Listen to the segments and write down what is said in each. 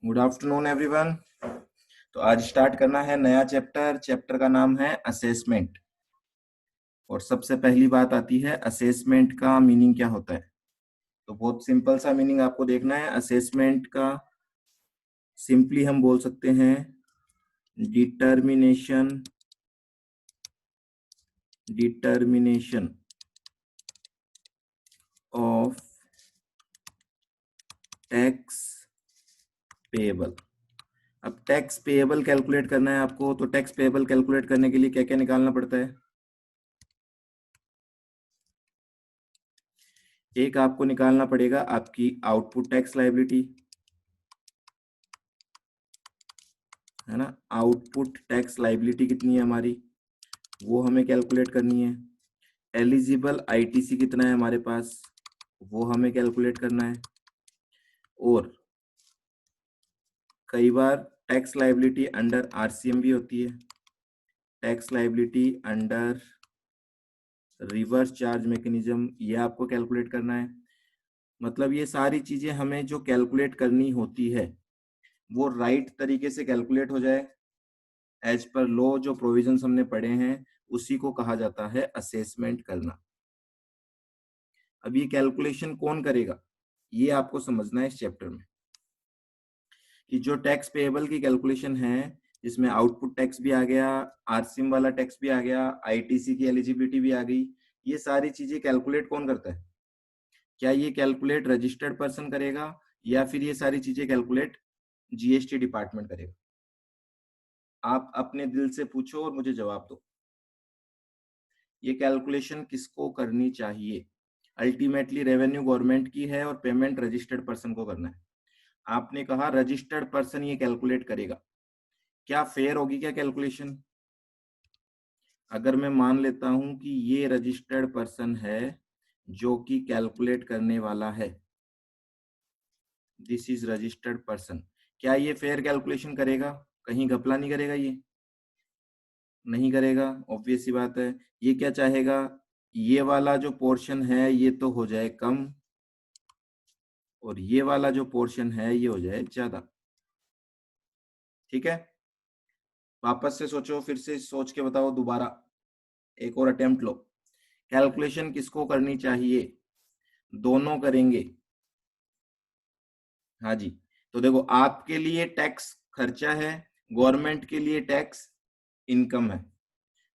Good afternoon everyone. तो आज start करना है नया चैप्टर का नाम है असेसमेंट। और सबसे पहली बात आती है असेसमेंट का मीनिंग क्या होता है। तो बहुत सिंपल सा मीनिंग आपको देखना है असेसमेंट का। सिंपली हम बोल सकते हैं डिटर्मिनेशन ऑफ टैक्स पेएबल। अब टैक्स पेएबल कैलकुलेट करना है आपको, तो टैक्स पेएबल कैलकुलेट करने के लिए क्या क्या निकालना पड़ता है। एक आपको निकालना पड़ेगा आपकी आउटपुट टैक्स लायबिलिटी, है ना। आउटपुट टैक्स लायबिलिटी कितनी है हमारी, वो हमें कैलकुलेट करनी है। एलिजिबल आईटीसी कितना है हमारे पास, वो हमें कैलकुलेट करना है। और कई बार टैक्स लायबिलिटी अंडर आरसीएम भी होती है, tax liability under reverse charge mechanism, ये आपको कैलकुलेट करना है। मतलब ये सारी चीजें हमें जो कैलकुलेट करनी होती है वो राइट तरीके से कैलकुलेट हो जाए एज पर लॉ। जो प्रोविजंस हमने पढ़े हैं उसी को कहा जाता है असेसमेंट करना। अब ये कैलकुलेशन कौन करेगा, ये आपको समझना है इस चैप्टर में कि जो टैक्स पेएबल की कैलकुलेशन है, जिसमें आउटपुट टैक्स भी आ गया, आरसीएम वाला टैक्स भी आ गया, आईटीसी की एलिजिबिलिटी भी आ गई, ये सारी चीजें कैलकुलेट कौन करता है। क्या ये कैलकुलेट रजिस्टर्ड पर्सन करेगा या फिर ये सारी चीजें कैलकुलेट जीएसटी डिपार्टमेंट करेगा। आप अपने दिल से पूछो और मुझे जवाब दो, ये कैलकुलेशन किसको करनी चाहिए। अल्टीमेटली रेवेन्यू गवर्नमेंट की है और पेमेंट रजिस्टर्ड पर्सन को करना है। आपने कहा रजिस्टर्ड पर्सन ये कैलकुलेट करेगा, क्या फेयर होगी क्या कैलकुलेशन। अगर मैं मान लेता हूं कि ये रजिस्टर्ड पर्सन है जो कि कैलकुलेट करने वाला है, दिस इज रजिस्टर्ड पर्सन, क्या ये फेयर कैलकुलेशन करेगा, कहीं घपला नहीं करेगा, ये नहीं करेगा। ऑब्वियस सी बात है। ये क्या चाहेगा, ये वाला जो पोर्शन है ये तो हो जाए कम और ये वाला जो पोर्शन है ये हो जाए ज्यादा। ठीक है, वापस से सोचो, फिर से सोच के बताओ दोबारा, एक और अटेम्प्ट लो। कैलकुलेशन किसको करनी चाहिए, दोनों करेंगे। हाँ जी। तो देखो आपके लिए टैक्स खर्चा है, गवर्नमेंट के लिए टैक्स इनकम है।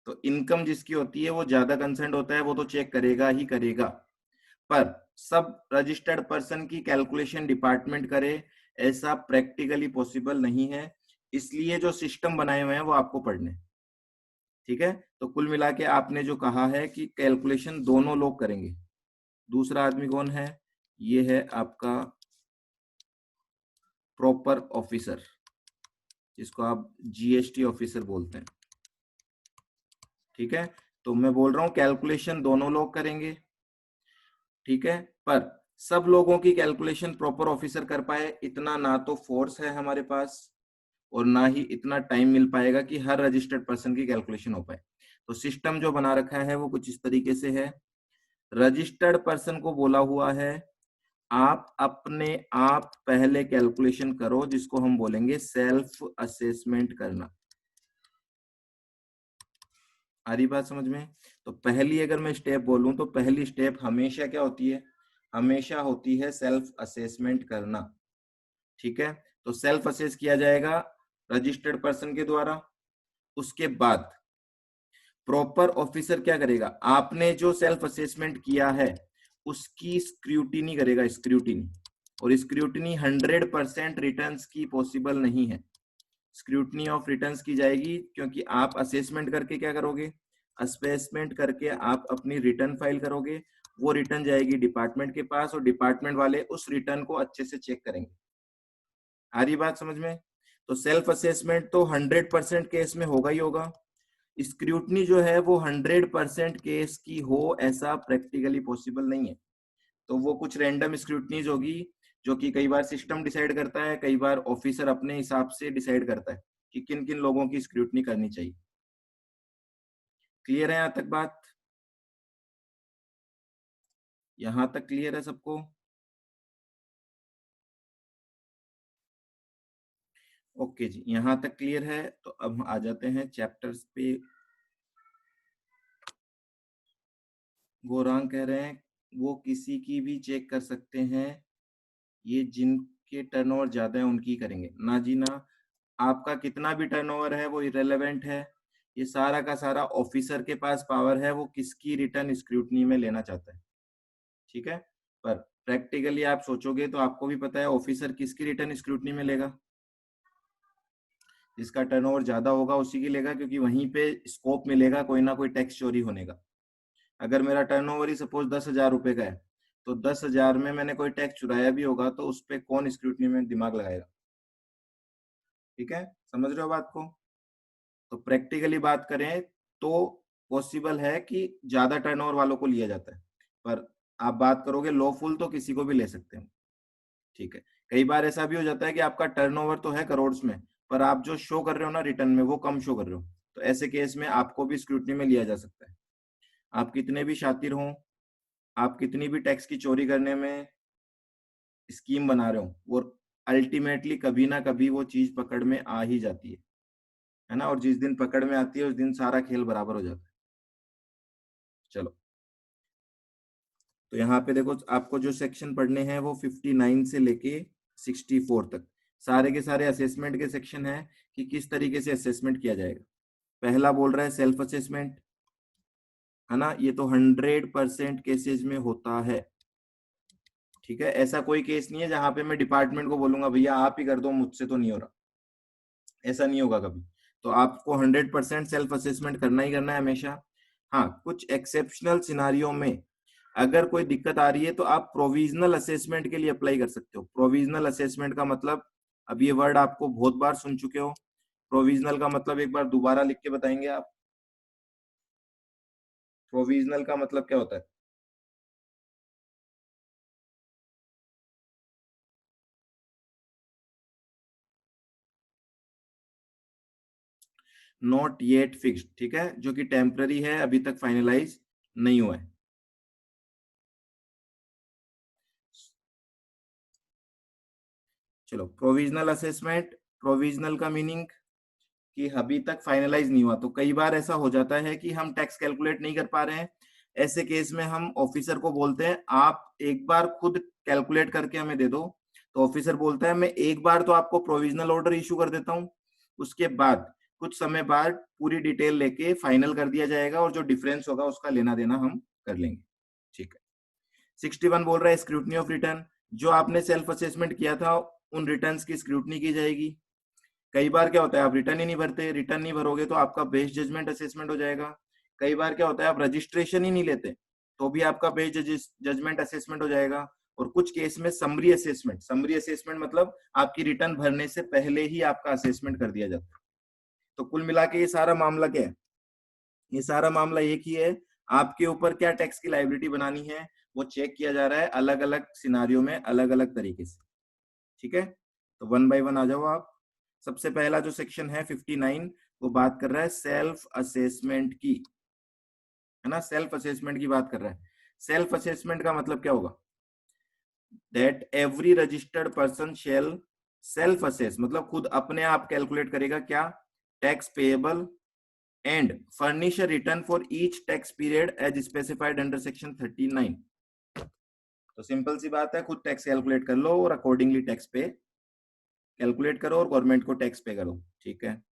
तो इनकम जिसकी होती है वो ज्यादा कंसर्न होता है, वो तो चेक करेगा ही करेगा। पर सब रजिस्टर्ड पर्सन की कैलकुलेशन डिपार्टमेंट करे ऐसा प्रैक्टिकली पॉसिबल नहीं है। इसलिए जो सिस्टम बनाए हुए हैं वो आपको पढ़ने। ठीक है, तो कुल मिला के आपने जो कहा है कि कैलकुलेशन दोनों लोग करेंगे। दूसरा आदमी कौन है, ये है आपका प्रॉपर ऑफिसर, जिसको आप जीएसटी ऑफिसर बोलते हैं। ठीक है, तो मैं बोल रहा हूं कैलकुलेशन दोनों लोग करेंगे। ठीक है, पर सब लोगों की कैलकुलेशन प्रॉपर ऑफिसर कर पाए इतना ना तो फोर्स है हमारे पास और ना ही इतना टाइम मिल पाएगा कि हर रजिस्टर्ड पर्सन की कैलकुलेशन हो पाए। तो सिस्टम जो बना रखा है वो कुछ इस तरीके से है। रजिस्टर्ड पर्सन को बोला हुआ है आप अपने आप पहले कैलकुलेशन करो, जिसको हम बोलेंगे सेल्फ असेसमेंट करना। आ रही बात समझ में। तो पहली अगर मैं स्टेप बोलूं तो पहली स्टेप हमेशा क्या होती है, हमेशा होती है सेल्फ असेसमेंट करना। ठीक है, तो सेल्फ असेस किया जाएगा रजिस्टर्ड पर्सन के द्वारा। उसके बाद प्रॉपर ऑफिसर क्या करेगा, आपने जो सेल्फ असेसमेंट किया है उसकी स्क्रूटिनी करेगा, स्क्रूटिनी। और स्क्रूटिनी 100% रिटर्न्स की पॉसिबल नहीं है। स्क्रूटनी ऑफ रिटर्न्स की जाएगी क्योंकि आप असेसमेंट करके क्या करोगे, असेसमेंट करके आप अपनी रिटर्न फाइल करोगे। वो रिटर्न जाएगी डिपार्टमेंट के पास और डिपार्टमेंट वाले उस रिटर्न को अच्छे से चेक करेंगे। आ रही बात समझ में। तो सेल्फ असेसमेंट तो 100% केस में होगा ही होगा। स्क्रूटनी जो है वो 100% केस की हो ऐसा प्रैक्टिकली पॉसिबल नहीं है। तो वो कुछ रैंडम स्क्रूटनीज होगी जो कि कई बार सिस्टम डिसाइड करता है, कई बार ऑफिसर अपने हिसाब से डिसाइड करता है कि किन किन लोगों की स्क्रूटनी करनी चाहिए। क्लियर है यहाँ तक बात, यहाँ तक क्लियर है सबको। ओके जी, यहाँ तक क्लियर है। तो अब हम आ जाते हैं चैप्टर्स पे। गौरांग कह रहे हैं वो किसी की भी चेक कर सकते हैं, ये जिनके टर्नओवर ज्यादा है उनकी करेंगे ना जी ना। आपका कितना भी टर्नओवर है वो इरेलेवेंट है। ये सारा का सारा ऑफिसर के पास पावर है, वो किसकी रिटर्न स्क्रूटनी में लेना चाहता है। ठीक है, पर प्रैक्टिकली आप सोचोगे तो आपको भी पता है ऑफिसर किसकी रिटर्न स्क्रूटनी में लेगा। जिसका टर्नओवर ज्यादा होगा उसी की लेगा, क्योंकि वहीं पे स्कोप मिलेगा कोई ना कोई टैक्स चोरी होने का। अगर मेरा टर्नओवर ही सपोज 10,000 रुपए का है, तो 10,000 में मैंने कोई टैक्स चुराया भी होगा तो उस पर कौन स्क्रूटनी में दिमाग लगाएगा। ठीक है, समझ रहे हो बात को। तो प्रैक्टिकली बात करें तो पॉसिबल है कि ज्यादा टर्नओवर वालों को लिया जाता है, पर आप बात करोगे लॉफुल तो किसी को भी ले सकते हैं। ठीक है, कई बार ऐसा भी हो जाता है कि आपका टर्नओवर तो है करोड़ में, पर आप जो शो कर रहे हो ना रिटर्न में वो कम शो कर रहे हो, तो ऐसे केस में आपको भी स्क्रूटनी में लिया जा सकता है। आप कितने भी शातिर हों, आप कितनी भी टैक्स की चोरी करने में स्कीम बना रहे हो, और अल्टीमेटली कभी ना कभी वो चीज पकड़ में आ ही जाती है ना। और जिस दिन पकड़ में आती है उस दिन सारा खेल बराबर हो जाता है। चलो, तो यहाँ पे देखो आपको जो सेक्शन पढ़ने हैं वो 59 से लेके 64 तक सारे के सारे असेसमेंट के सेक्शन है कि किस तरीके से असेसमेंट किया जाएगा। पहला बोल रहा है सेल्फ असेसमेंट, है ना। ये तो 100% केसेज में होता है। ठीक है, ऐसा कोई केस नहीं है जहां पे मैं डिपार्टमेंट को बोलूंगा भैया आप ही कर दो, मुझसे तो नहीं हो रहा। ऐसा नहीं होगा कभी। तो आपको 100% सेल्फ असेसमेंट करना ही करना है हमेशा। हाँ, कुछ एक्सेप्शनल सिनारियों में अगर कोई दिक्कत आ रही है तो आप प्रोविजनल असेसमेंट के लिए अप्लाई कर सकते हो। प्रोविजनल असेसमेंट का मतलब, अब ये वर्ड आपको बहुत बार सुन चुके हो। प्रोविजनल का मतलब एक बार दोबारा लिख के बताएंगे आप। प्रोविजनल का मतलब क्या होता है? नॉट येट फिक्स्ड, ठीक है, जो कि टेम्पररी है, अभी तक फाइनलाइज नहीं हुआ है। चलो, प्रोविजनल असेसमेंट, प्रोविजनल का मीनिंग कि अभी तक फाइनलाइज नहीं हुआ। तो कई बार ऐसा हो जाता है कि हम टैक्स कैलकुलेट नहीं कर पा रहे हैं। ऐसे केस में हम ऑफिसर को बोलते हैं आप एक बार खुद कैलकुलेट करके हमें दे दो। तो ऑफिसर बोलता है मैं एक बार तो आपको प्रोविजनल ऑर्डर इशू कर देता हूँ, उसके बाद कुछ समय बाद पूरी डिटेल लेके फाइनल कर दिया जाएगा और जो डिफरेंस होगा उसका लेना देना हम कर लेंगे। ठीक है, 61 बोल रहा है स्क्रूटनी ऑफ रिटर्न। जो आपने सेल्फ असेसमेंट किया था उन रिटर्न्स की स्क्रूटनी की जाएगी। कई बार क्या होता है आप रिटर्न ही नहीं भरते, रिटर्न नहीं भरोगे तो आपका बेस्ट जजमेंट असेसमेंट हो जाएगा। कई बार क्या होता है आप रजिस्ट्रेशन ही नहीं लेते, तो भी आपका बेस्ट जजमेंट असेसमेंट हो जाएगा। और कुछ केस में समरी असेसमेंट, समरी असेसमेंट मतलब आपकी रिटर्न भरने से पहले ही आपका असेसमेंट कर दिया जाता है। तो कुल मिला के ये सारा मामला क्या है? ये सारा मामला एक ही है, आपके ऊपर क्या टैक्स की लाइबिलिटी बनानी है वो चेक किया जा रहा है अलग अलग सिनारियों में अलग अलग तरीके से। ठीक है, तो वन बाय वन आ जाओ आप। सबसे पहला जो सेक्शन है 59, वो बात कर रहा है सेल्फ असेसमेंट की, है ना। सेल्फ असेसमेंट की बात कर रहा है। सेल्फ असेसमेंट का मतलब क्या होगा? That every registered person shall self assess, मतलब खुद अपने आप कैलकुलेट करेगा क्या, tax payable and furnish a return for each tax period as specified under section 39। तो सिंपल सी बात है, खुद टैक्स कैलकुलेट कर लो और अकॉर्डिंगली टैक्स पे कैलकुलेट करो और गवर्नमेंट को टैक्स पे करो। ठीक है,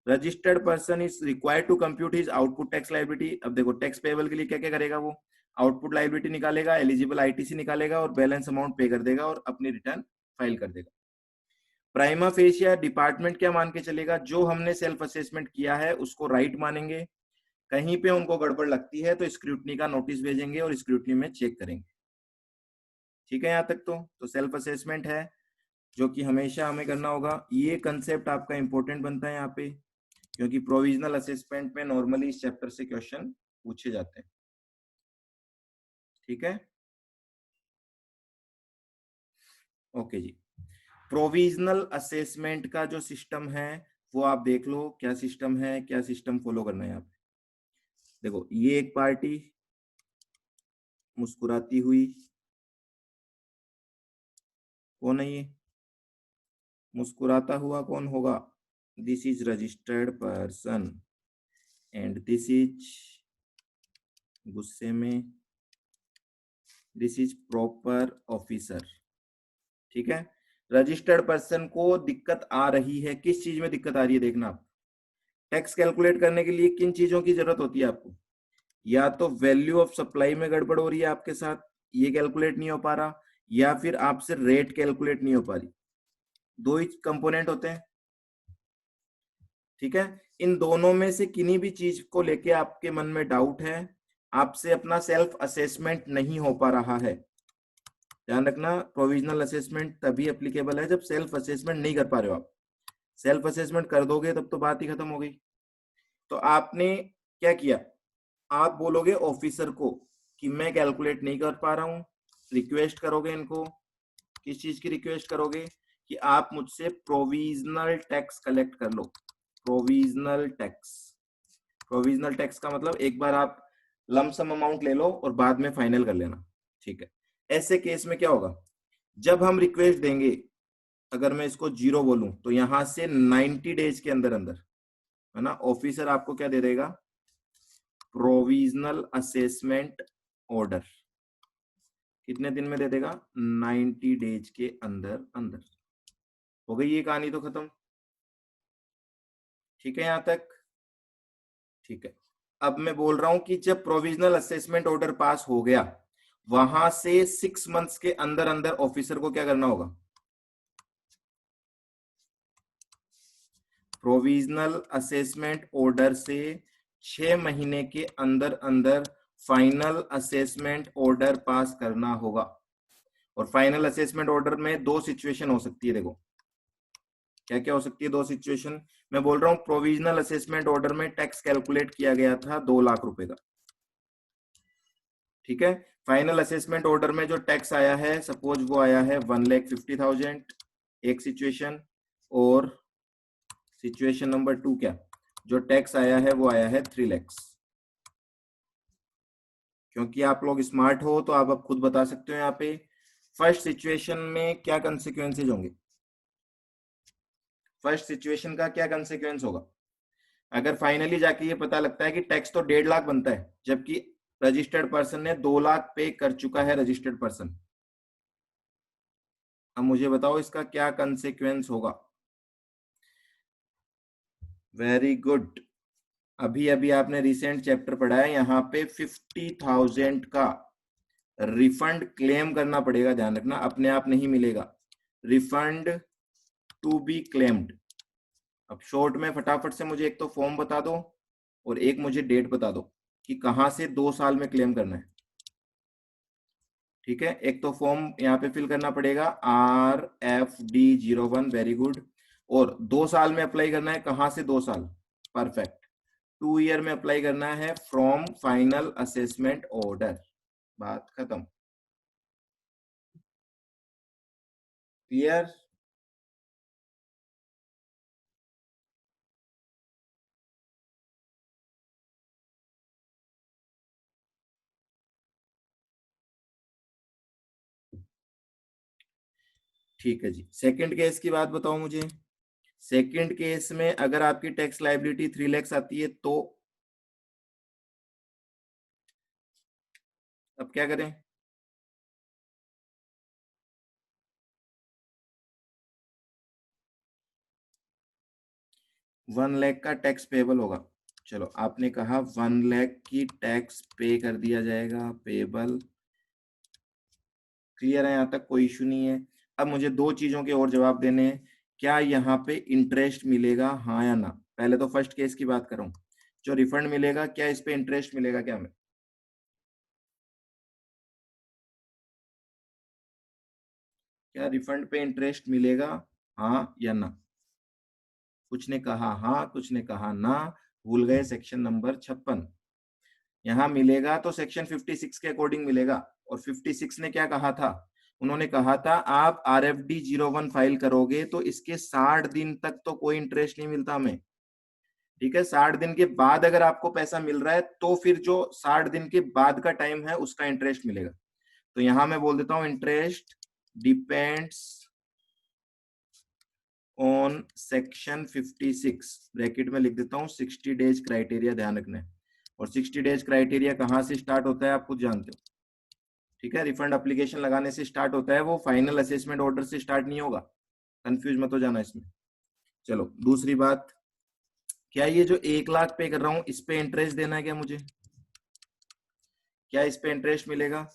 registered person is required to compute his output tax liability. अब देखो टैक्स पेबल के लिए क्या क्या करेगा वो, आउटपुट लायबिलिटी निकालेगा, एलिजिबल आईटीसी निकालेगा और बैलेंस अमाउंट पे कर देगा और अपनी रिटर्न फाइल कर देगा। प्राइमा फेशिया डिपार्टमेंट क्या मान के चलेगा, जो हमने सेल्फ असेसमेंट किया है उसको राइट मानेंगे। कहीं पे उनको गड़बड़ लगती है तो स्क्रूटनी का नोटिस भेजेंगे और स्क्रूटनी में चेक करेंगे। ठीक है, यहाँ तक तो सेल्फ असेसमेंट है जो कि हमेशा हमें करना होगा। ये कंसेप्ट आपका इंपॉर्टेंट बनता है यहाँ पे, क्योंकि प्रोविजनल असेसमेंट में नॉर्मली इस चैप्टर से क्वेश्चन पूछे जाते हैं। ठीक है, ओके जी। प्रोविजनल असेसमेंट का जो सिस्टम है वो आप देख लो क्या सिस्टम है, क्या सिस्टम फॉलो करना है यहाँ पे। देखो, ये एक पार्टी मुस्कुराती हुई, कौन है ये? मुस्कुराता हुआ कौन होगा? This is registered person and this is गुस्से में, दिस इज प्रॉपर ऑफिसर। ठीक है, रजिस्टर्ड पर्सन को दिक्कत आ रही है, किस चीज में दिक्कत आ रही है देखना आप। टैक्स कैलकुलेट करने के लिए किन चीजों की जरूरत होती है आपको? या तो वैल्यू ऑफ सप्लाई में गड़बड़ हो रही है आपके साथ, ये कैलकुलेट नहीं हो पा रहा, या फिर आपसे रेट कैलकुलेट नहीं हो पा रही। दो ही कंपोनेंट होते हैं। ठीक है, इन दोनों में से किन्हीं भी चीज को लेके आपके मन में डाउट है, आपसे अपना सेल्फ असेसमेंट नहीं हो पा रहा है। ध्यान रखना, प्रोविजनल असेसमेंट तभी एप्लीकेबल है जब सेल्फ असेसमेंट नहीं कर पा रहे हो आप। सेल्फ असेसमेंट कर दोगे तब तो बात ही खत्म हो गई। तो आपने क्या किया, आप बोलोगे ऑफिसर को कि मैं कैलकुलेट नहीं कर पा रहा हूं, रिक्वेस्ट करोगे इनको, किस चीज की रिक्वेस्ट करोगे कि आप मुझसे प्रोविजनल टैक्स कलेक्ट कर लो। प्रोविजनल टैक्स, प्रोविजनल टैक्स का मतलब एक बार आप लमसम अमाउंट ले लो और बाद में फाइनल कर लेना। ठीक है, ऐसे केस में क्या होगा, जब हम रिक्वेस्ट देंगे, अगर मैं इसको 0 बोलूं तो यहां से 90 डेज के अंदर अंदर, है ना, ऑफिसर आपको क्या दे देगा, प्रोविजनल असेसमेंट ऑर्डर। कितने दिन में दे देगा? 90 डेज के अंदर अंदर। हो गई ये कहानी तो खत्म। ठीक है यहां तक? ठीक है, अब मैं बोल रहा हूं कि जब प्रोविजनल असेसमेंट ऑर्डर पास हो गया, वहां से 6 मंथ्स के अंदर अंदर ऑफिसर को क्या करना होगा? प्रोविजनल असेसमेंट ऑर्डर से 6 महीने के अंदर अंदर फाइनल असेसमेंट ऑर्डर पास करना होगा। और फाइनल असेसमेंट ऑर्डर में दो सिचुएशन हो सकती है, देखो क्या क्या हो सकती है दो सिचुएशन। मैं बोल रहा हूं प्रोविजनल असेसमेंट ऑर्डर में टैक्स कैलकुलेट किया गया था 2 लाख रुपए का। ठीक है, फाइनल असेसमेंट ऑर्डर में जो टैक्स आया है, सपोज वो आया है 1,50,000, एक सिचुएशन। और सिचुएशन नंबर 2 क्या, जो टैक्स आया है वो आया है 3 लाख। क्योंकि आप लोग स्मार्ट हो तो आप अब खुद बता सकते हो यहाँ पे फर्स्ट सिचुएशन में क्या कंसिक्वेंसेज होंगे। फर्स्ट सिचुएशन का क्या कंसिक्वेंस होगा, अगर फाइनली जाके ये पता लगता है कि टैक्स तो 1.5 लाख बनता है, जबकि रजिस्टर्ड पर्सन ने 2 लाख पे कर चुका है रजिस्टर्ड पर्सन। अब मुझे बताओ इसका क्या कंसिक्वेंस होगा। वेरी गुड, अभी अभी आपने रिसेंट चैप्टर पढ़ा है, यहाँ पे 50,000 का रिफंड क्लेम करना पड़ेगा। ध्यान रखना, अपने आप नहीं मिलेगा, रिफंड टू बी क्लेम्ड। अब शॉर्ट में फटाफट से मुझे एक तो फॉर्म बता दो और एक मुझे डेट बता दो कि कहां से 2 साल में क्लेम करना है। ठीक है, एक तो फॉर्म यहाँ पे फिल करना पड़ेगा RFD01, वेरी गुड। और 2 साल में अप्लाई करना है, कहां से 2 साल? परफेक्ट, 2 ईयर में अप्लाई करना है फ्रॉम फाइनल असेसमेंट ऑर्डर। बात खत्म, क्लियर? ठीक है जी, सेकंड केस की बात बताओ मुझे। सेकंड केस में अगर आपकी टैक्स लायबिलिटी 3 लाख आती है तो अब क्या करें? 1 लाख का टैक्स पेबल होगा। चलो आपने कहा 1 लाख की टैक्स पे कर दिया जाएगा, पेबल। क्लियर है यहाँ तक, कोई इशू नहीं है। अब मुझे दो चीजों के और जवाब देने हैं, क्या यहाँ पे इंटरेस्ट मिलेगा, हाँ या ना? पहले तो फर्स्ट केस की बात करूं, जो रिफंड मिलेगा क्या इस पे इंटरेस्ट मिलेगा क्या? हमें क्या रिफंड पे इंटरेस्ट मिलेगा, हाँ या ना? कुछ ने कहा हाँ, कुछ ने कहा ना, भूल गए सेक्शन नंबर 56। यहाँ मिलेगा तो सेक्शन 56 के अकॉर्डिंग मिलेगा। और 56 ने क्या कहा था, उन्होंने कहा था आप RFD01 फाइल करोगे तो इसके 60 दिन तक तो कोई इंटरेस्ट नहीं मिलता हमें। ठीक है, 60 दिन के बाद अगर आपको पैसा मिल रहा है तो फिर जो 60 दिन के बाद का टाइम है उसका इंटरेस्ट मिलेगा। तो यहां मैं बोल देता हूं interest depends on section 56 bracket में लिख देता हूँ 60 डेज क्राइटेरिया, ध्यान रखना है। और 60 डेज क्राइटेरिया कहाँ से स्टार्ट होता है आप खुद जानते हो, ठीक है। रिफंड एप्लीकेशन लगाने से स्टार्ट होता है, वो फाइनल असेसमेंट ऑर्डर से स्टार्ट नहीं होगा, कंफ्यूज मत हो जाना इसमें। चलो दूसरी बात, क्या ये जो 1 लाख पे कर रहा हूँ इस पे इंटरेस्ट देना है क्या मुझे? क्या इस पे इंटरेस्ट मिलेगा?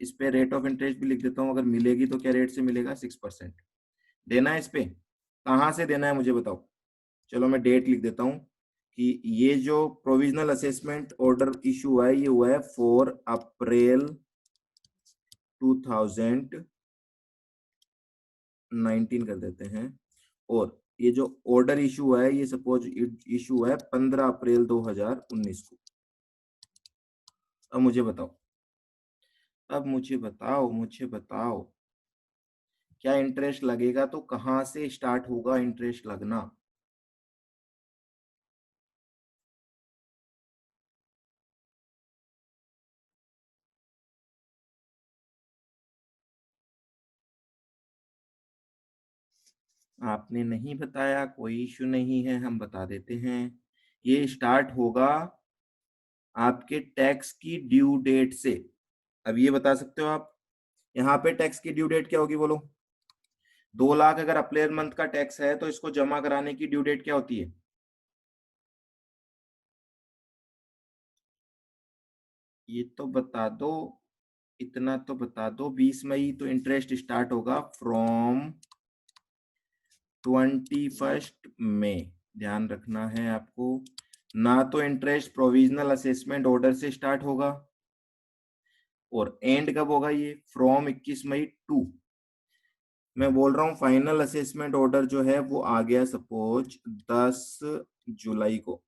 इस पे रेट ऑफ इंटरेस्ट भी लिख देता हूँ, अगर मिलेगी तो क्या रेट से मिलेगा? 6% देना है इस पे। कहाँ से देना है मुझे बताओ? चलो मैं डेट लिख देता हूँ कि ये जो प्रोविजनल असेसमेंट ऑर्डर इशू हुआ है ये हुआ है 4 अप्रैल 2019 कर देते हैं, और ये जो ऑर्डर इशू हुआ है ये सपोज इशू हुआ है 15 अप्रैल 2019 को। अब मुझे बताओ, मुझे बताओ क्या इंटरेस्ट लगेगा, तो कहां से स्टार्ट होगा इंटरेस्ट लगना? आपने नहीं बताया, कोई इश्यू नहीं है, हम बता देते हैं। ये स्टार्ट होगा आपके टैक्स की ड्यू डेट से। अब ये बता सकते हो आप, यहाँ पे टैक्स की ड्यू डेट क्या होगी बोलो? 2 लाख अगर अप्रैल मंथ का टैक्स है तो इसको जमा कराने की ड्यू डेट क्या होती है? ये तो बता दो, इतना तो बता दो, 20 मई तो इंटरेस्ट स्टार्ट होगा फ्रॉम 21 मई। ध्यान रखना है आपको, ना तो इंटरेस्ट प्रोविजनल असेसमेंट ऑर्डर से स्टार्ट होगा, और एंड कब होगा ये? फ्रॉम 21 मई टू, मैं बोल रहा हूँ फाइनल असेसमेंट ऑर्डर जो है वो आ गया सपोज 10 जुलाई को।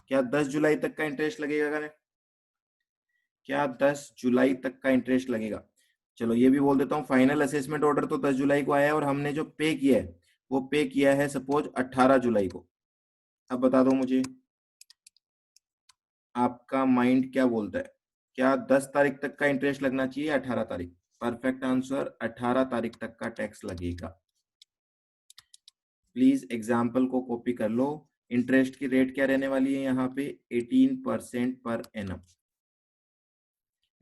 क्या 10 जुलाई तक का इंटरेस्ट लगेगा? करें क्या 10 जुलाई तक का इंटरेस्ट लगेगा? चलो ये भी बोल देता हूँ, फाइनल असेसमेंट ऑर्डर तो 10 जुलाई को आया है, और हमने जो पे किया है वो पे किया है सपोज 18 जुलाई को। अब बता दो मुझे, आपका माइंड क्या बोलता है? क्या 10 तारीख तक का इंटरेस्ट लगना चाहिए, 18 तारीख? परफेक्ट आंसर, 18 तारीख तक का टैक्स लगेगा। प्लीज एग्जाम्पल को कॉपी कर लो। इंटरेस्ट की रेट क्या रहने वाली है यहाँ पे? 18% पर एनम।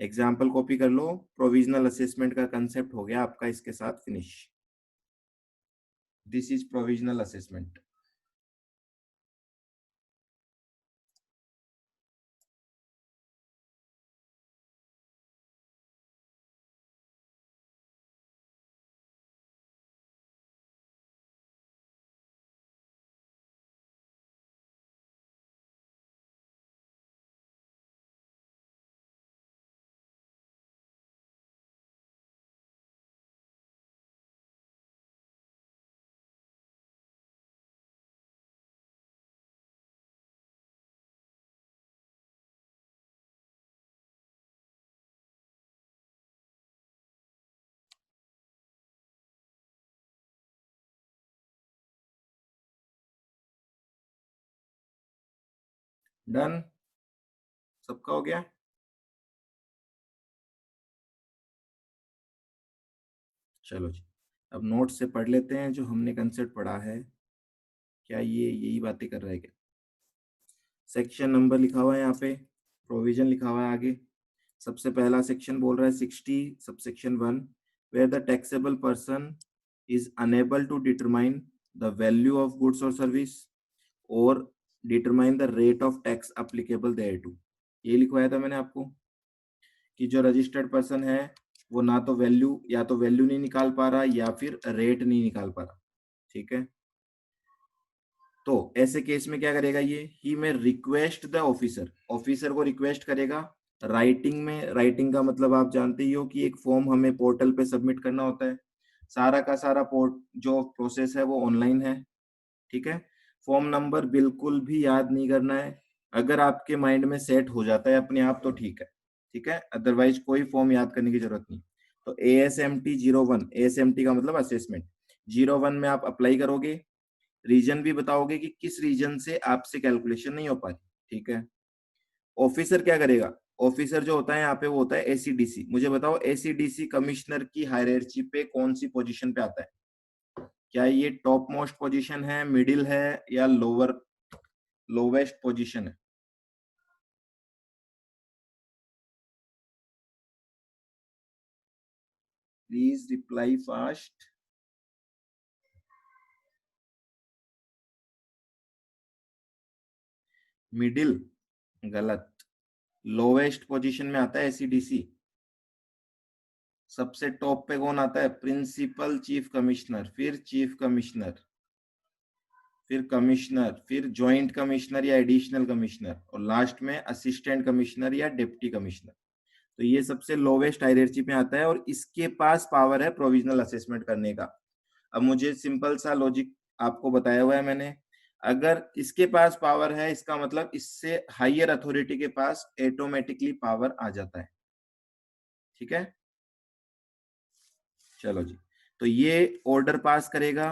एग्जाम्पल कॉपी कर लो। प्रोविजनल असेसमेंट का कंसेप्ट हो गया आपका इसके साथ finish. This is provisional assessment. Done, सबका हो गया? चलो जी, अब नोट से पढ़ लेते हैं जो हमने कंसेप्ट पढ़ा है, क्या ये यही बातें कर रहा है क्या? सेक्शन नंबर लिखा हुआ है यहाँ पे, प्रोविजन लिखा हुआ है आगे। सबसे पहला सेक्शन बोल रहा है 60 subsection 1, where the taxable person is unable to determine the value of goods और सर्विस और determine the rate of tax applicable thereto. ये लिखवाया था मैंने आपको कि जो रजिस्टर्ड पर्सन है वो ना तो वैल्यू, या तो वैल्यू नहीं निकाल पा रहा या फिर रेट नहीं निकाल पा रहा, ठीक है। तो ऐसे केस में क्या करेगा ये? ही में रिक्वेस्ट द ऑफिसर, ऑफिसर को रिक्वेस्ट करेगा राइटिंग में। राइटिंग का मतलब आप जानते ही हो कि एक फॉर्म हमें पोर्टल पे सबमिट करना होता है। सारा का सारा पोर्ट जो प्रोसेस है वो ऑनलाइन है, ठीक है। फॉर्म नंबर बिल्कुल भी याद नहीं करना है, अगर आपके माइंड में सेट हो जाता है अपने आप तो ठीक है, ठीक है, अदरवाइज कोई फॉर्म याद करने की जरूरत नहीं। तो ASMT 01, ASMT का मतलब असेसमेंट 01 में आप अप्लाई करोगे, रीजन भी बताओगे कि किस रीजन से आपसे कैलकुलेशन नहीं हो पाती, ठीक है। ऑफिसर क्या करेगा? ऑफिसर जो होता है यहाँ पे वो होता है ACDC। मुझे बताओ ACDC कमिश्नर की हायरार्ची पे कौन सी पोजीशन पे आता है? क्या ये टॉप मोस्ट पोजीशन है, मिडिल है या लोवेस्ट पोजीशन है? Please reply fast. मिडिल गलत, लोवेस्ट पोजीशन में आता है एसीडीसी। सबसे टॉप पे कौन आता है? प्रिंसिपल चीफ कमिश्नर, फिर चीफ कमिश्नर, फिर कमिश्नर, फिर जॉइंट कमिश्नर या एडिशनल कमिश्नर, और लास्ट में असिस्टेंट कमिश्नर या डिप्टी कमिश्नर। तो ये सबसे लोवेस्ट हायरार्की पे आता है और इसके पास पावर है प्रोविजनल असेसमेंट करने का। अब मुझे सिंपल सा लॉजिक आपको बताया हुआ है मैंने, अगर इसके पास पावर है इसका मतलब इससे हायर अथॉरिटी के पास ऑटोमेटिकली पावर आ जाता है। ठीक है, चलो जी। तो ये ऑर्डर पास करेगा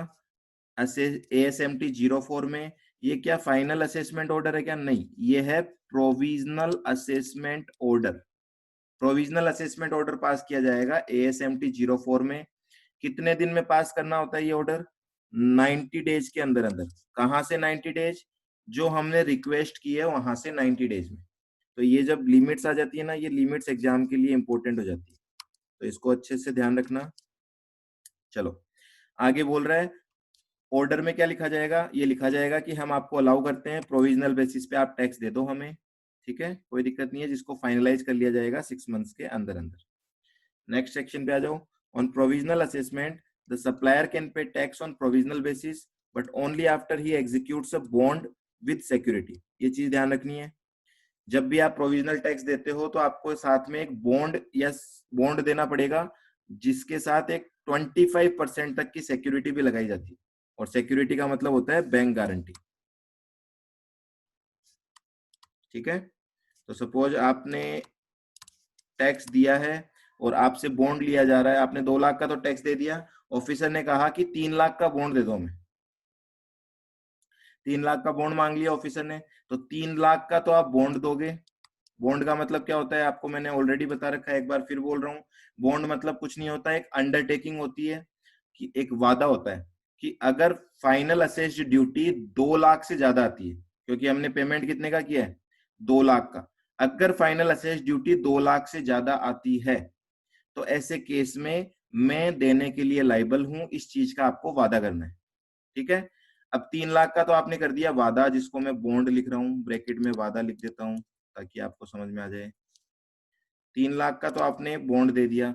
ASMT 04 में। ये क्या फाइनल असेसमेंट ऑर्डर है क्या? नहीं, ये है provisional assessment order. Provisional assessment order pass किया जाएगा ASMT 04 में। कितने दिन में पास करना होता है ये ऑर्डर? 90 डेज के अंदर अंदर। कहां से 90 डेज? जो हमने रिक्वेस्ट की है वहां से 90 डेज में। तो ये जब लिमिट्स आ जाती है ना, ये लिमिट्स एग्जाम के लिए इंपॉर्टेंट हो जाती है, तो इसको अच्छे से ध्यान रखना। चलो आगे बोल रहा है, ऑर्डर में क्या लिखा जाएगा? ये लिखा जाएगा कि हम आपको अलाउ करते हैं प्रोविजनल बेसिस पे आप टैक्स दे दो हमें। ठीक है, कोई दिक्कत नहीं है, जिसको फाइनलाइज कर लिया जाएगा 6 मंथ्स के अंदर अंदर। नेक्स्ट सेक्शन पे आ जाओ। On provisional assessment the supplier can pay tax on provisional basis but only after he executes a bond with security. ये चीज ध्यान रखनी है, जब भी आप प्रोविजनल टैक्स देते हो तो आपको साथ में एक बॉन्ड या बॉन्ड देना पड़ेगा, जिसके साथ एक 25% तक की सिक्योरिटी भी लगाई जाती है। और सिक्योरिटी का मतलब होता है बैंक गारंटी। ठीक है, तो सपोज आपने टैक्स दिया है और आपसे बॉन्ड लिया जा रहा है, आपने 2 लाख का तो टैक्स दे दिया, ऑफिसर ने कहा कि 3 लाख का बॉन्ड दे दो हमें। 3 लाख का बॉन्ड मांग लिया ऑफिसर ने, तो 3 लाख का तो आप बॉन्ड दोगे। बॉन्ड का मतलब क्या होता है आपको मैंने ऑलरेडी बता रखा है, एक बार फिर बोल रहा हूँ। बॉन्ड मतलब कुछ नहीं होता, एक अंडरटेकिंग होती है, कि एक वादा होता है कि अगर फाइनल असेस्ड ड्यूटी 2 लाख से ज्यादा आती है, क्योंकि हमने पेमेंट कितने का किया है? 2 लाख का। अगर फाइनल असेस्ड ड्यूटी 2 लाख से ज्यादा आती है तो ऐसे केस में मैं देने के लिए लायबल हूं, इस चीज का आपको वादा करना है। ठीक है, अब 3 लाख का तो आपने कर दिया वादा, जिसको मैं बॉन्ड लिख रहा हूं, ब्रैकेट में वादा लिख देता हूं ताकि आपको समझ में आ जाए। 3 लाख का तो आपने बॉन्ड दे दिया।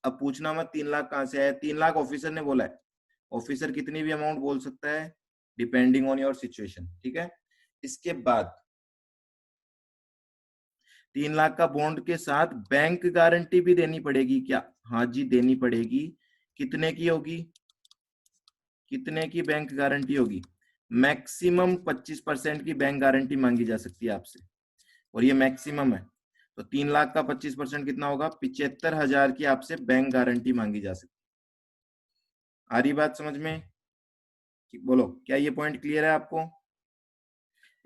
अब पूछना मत 3 लाख कहां से आया, 3 लाख ऑफिसर ने बोला है। ऑफिसर कितनी भी अमाउंट बोल सकता है डिपेंडिंग ऑन योर सिचुएशन। ठीक है, इसके बाद 3 लाख का बॉन्ड के साथ बैंक गारंटी भी देनी पड़ेगी क्या? हाँ जी, देनी पड़ेगी। कितने की होगी? कितने की बैंक गारंटी होगी? मैक्सिमम 25% की बैंक गारंटी मांगी जा सकती है आपसे, और ये मैक्सिमम है। तो 3 लाख का 25% कितना होगा? 75,000 की आपसे बैंक गारंटी मांगी जा सकती है। आ रही बात समझ में? बोलो, क्या ये पॉइंट क्लियर है आपको?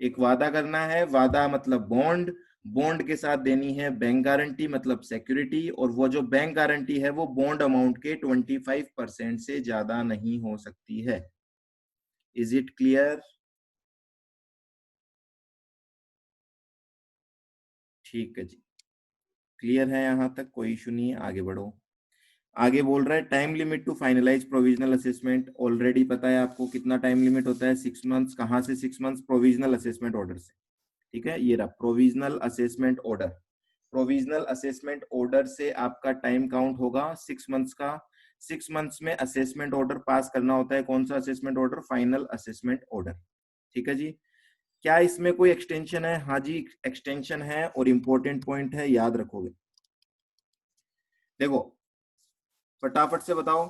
एक वादा करना है, वादा मतलब बॉन्ड, बॉन्ड के साथ देनी है बैंक गारंटी मतलब सिक्योरिटी, और वो जो बैंक गारंटी है वो बॉन्ड अमाउंट के 25% से ज्यादा नहीं हो सकती है। Is it clear? ठीक है जी, क्लियर है यहां तक, कोई इशू नहीं है, आगे बढ़ो। आगे बोल रहा है time limit to finalise provisional assessment. Already पता है आपको कितना टाइम लिमिट होता है, 6 मंथ्स। कहां से 6 मंथ्स? प्रोविजनल असेसमेंट ऑर्डर से। ठीक है, ये रहा provisional assessment order. Provisional assessment order से आपका टाइम काउंट होगा 6 मंथ्स का। 6 मंथ्स में असेसमेंट ऑर्डर पास करना होता है। कौन सा assessment order? Final assessment order. ठीक है जी, क्या इसमें कोई एक्सटेंशन है? हाँ जी, एक्सटेंशन है, और इंपॉर्टेंट पॉइंट है, याद रखोगे। देखो फटाफट से बताओ,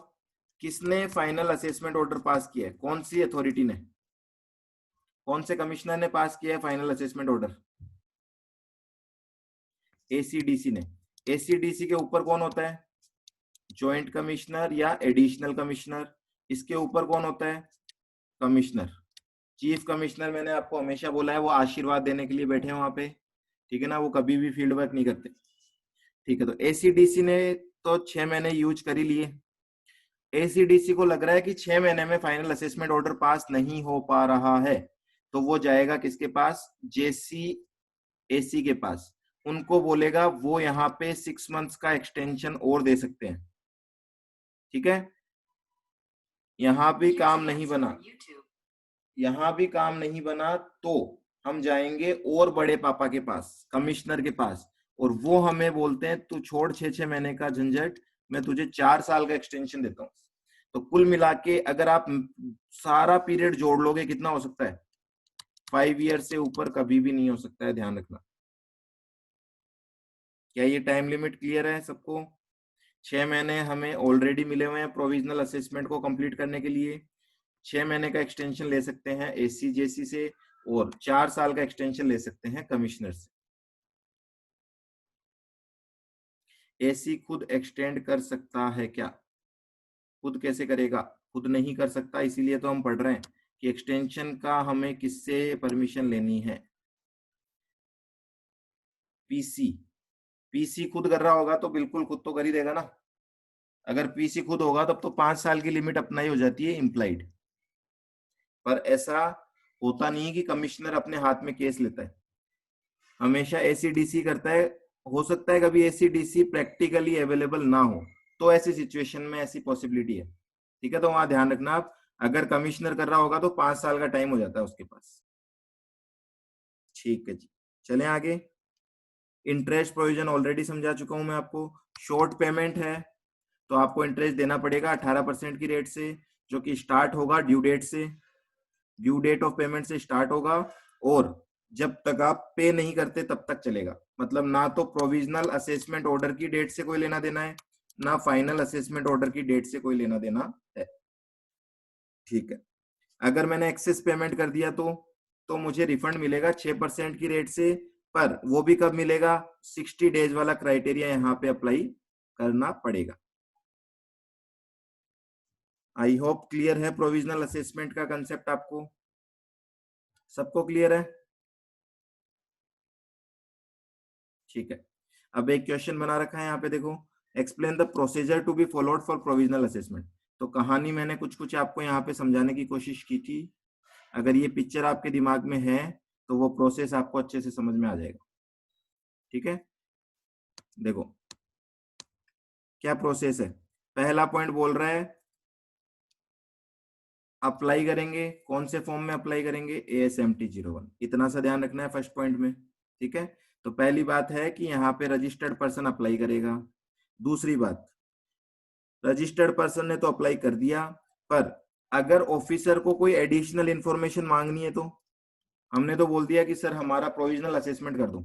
किसने फाइनल असेसमेंट ऑर्डर पास किया है? कौन सी अथॉरिटी ने, कौन से कमिश्नर ने पास किया है फाइनल असेसमेंट ऑर्डर? एसीडीसी ने। एसीडीसी के ऊपर कौन होता है? जॉइंट कमिश्नर या एडिशनल कमिश्नर। इसके ऊपर कौन होता है? कमिश्नर। चीफ कमिश्नर मैंने आपको हमेशा बोला है वो आशीर्वाद देने के लिए बैठे हैं वहां पे। ठीक है ना, वो कभी भी फील्ड वर्क नहीं करते। ठीक है, तो एसीडीसी ने तो 6 महीने यूज कर ही लिए। एसीडीसी को लग रहा है कि 6 महीने में फाइनल असेसमेंट ऑर्डर पास नहीं हो पा रहा है, तो वो जाएगा किसके पास? जेसी एसी के पास। उनको बोलेगा वो यहाँ पे 6 मंथ्स का एक्सटेंशन और दे सकते हैं। ठीक है, यहां भी काम नहीं बना, यहां भी काम नहीं बना तो हम जाएंगे और बड़े पापा के पास, कमिश्नर के पास, और वो हमें बोलते हैं तू छोड़ 6-6 महीने का झंझट, मैं तुझे 4 साल का एक्सटेंशन देता हूं। तो कुल मिला के अगर आप सारा पीरियड जोड़ लोगे कितना हो सकता है? 5 ईयर से ऊपर कभी भी नहीं हो सकता है, ध्यान रखना। क्या ये टाइम लिमिट क्लियर है सबको? 6 महीने हमें ऑलरेडी मिले हुए हैं प्रोविजनल असेसमेंट को कंप्लीट करने के लिए। 6 महीने का एक्सटेंशन ले सकते हैं एसी जेसी से, और 4 साल का एक्सटेंशन ले सकते हैं कमिश्नर से। एसी खुद एक्सटेंड कर सकता है क्या? खुद कैसे करेगा? खुद नहीं कर सकता, इसीलिए तो हम पढ़ रहे हैं कि एक्सटेंशन का हमें किससे परमिशन लेनी है? पीसी। पीसी खुद कर रहा होगा तो बिल्कुल खुद तो कर ही देगा ना। अगर पीसी खुद होगा तब तो 5 साल की लिमिट अपना ही हो जाती है इम्प्लाइड। पर ऐसा होता नहीं है कि कमिश्नर अपने हाथ में केस लेता है, हमेशा एसीडीसी करता है। हो सकता है कभी एसीडीसी प्रैक्टिकली अवेलेबल ना हो, तो ऐसी सिचुएशन में ऐसी पॉसिबिलिटी है। ठीक है, तो वहां ध्यान रखना आप, अगर कमिश्नर कर रहा होगा तो 5 साल का टाइम हो जाता है उसके पास। ठीक है जी, चलें आगे। इंटरेस्ट प्रोविजन ऑलरेडी समझा चुका हूं मैं आपको। शॉर्ट पेमेंट है तो आपको इंटरेस्ट देना पड़ेगा 18% की रेट से, जो कि स्टार्ट होगा ड्यू डेट से, ड्यू डेट ऑफ पेमेंट से स्टार्ट होगा, और जब तक आप पे नहीं करते तब तक चलेगा। मतलब ना तो प्रोविजनल असेसमेंट ऑर्डर की डेट से कोई लेना देना है, ना फाइनल असेसमेंट ऑर्डर की डेट से कोई लेना देना है। ठीक है, अगर मैंने एक्सेस पेमेंट कर दिया तो मुझे रिफंड मिलेगा 6% की रेट से, पर वो भी कब मिलेगा? 60 डेज वाला क्राइटेरिया यहाँ पे अप्लाई करना पड़ेगा। आई होप क्लियर है प्रोविजनल असेसमेंट का कंसेप्ट आपको, सबको क्लियर है? ठीक है, अब एक क्वेश्चन बना रखा है यहाँ पे, देखो, explain the procedure to be followed for provisional assessment. तो कहानी मैंने कुछ कुछ आपको यहाँ पे समझाने की कोशिश की थी। अगर ये पिक्चर आपके दिमाग में है तो वो प्रोसेस आपको अच्छे से समझ में आ जाएगा। ठीक है, देखो क्या प्रोसेस है। पहला पॉइंट बोल रहा है अप्लाई करेंगे, कौन से फॉर्म में अप्लाई करेंगे? ASMT 01, इतना सा ध्यान रखना है फर्स्ट पॉइंट में। ठीक है, तो पहली बात है कि यहाँ पे रजिस्टर्ड पर्सन अप्लाई करेगा। दूसरी बात, रजिस्टर्ड पर्सन ने तो अप्लाई कर दिया, पर अगर ऑफिसर को कोई एडिशनल इंफॉर्मेशन मांगनी है तो हमने तो बोल दिया कि सर हमारा प्रोविजनल असेसमेंट कर दो।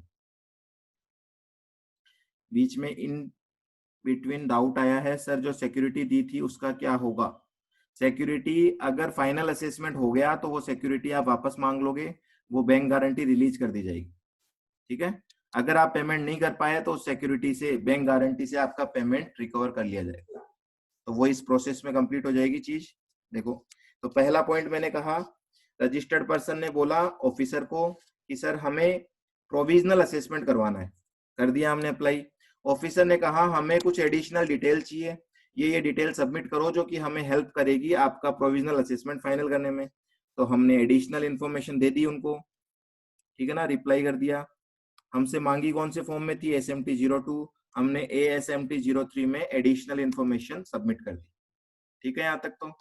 बीच में इन बिटवीन डाउट आया है, सर जो सिक्योरिटी दी थी उसका क्या होगा? सिक्योरिटी अगर फाइनल असेसमेंट हो गया तो वो सिक्योरिटी आप वापस मांग लोगे, वो बैंक गारंटी रिलीज कर दी जाएगी। ठीक है, अगर आप पेमेंट नहीं कर पाए तो सिक्योरिटी से, बैंक गारंटी से आपका पेमेंट रिकवर कर लिया जाएगा। तो वो इस प्रोसेस में कंप्लीट हो जाएगी चीज। देखो, तो पहला पॉइंट मैंने कहा, रजिस्टर्ड पर्सन ने बोला ऑफिसर को कि सर हमें प्रोविजनल असेसमेंट करवाना है, कर दिया हमने अप्लाई। ऑफिसर ने कहा हमें कुछ एडिशनल डिटेल चाहिए, ये डिटेल सबमिट करो जो कि हमें हेल्प करेगी आपका प्रोविजनल असेसमेंट फाइनल करने में। तो हमने एडिशनल इंफॉर्मेशन दे दी उनको। ठीक है ना, रिप्लाई कर दिया। हमसे मांगी कौन से फॉर्म में थी? ASMT 02, हमने ASMT 03 में एडिशनल इंफॉर्मेशन सबमिट कर दी। ठीक है, यहां तक तो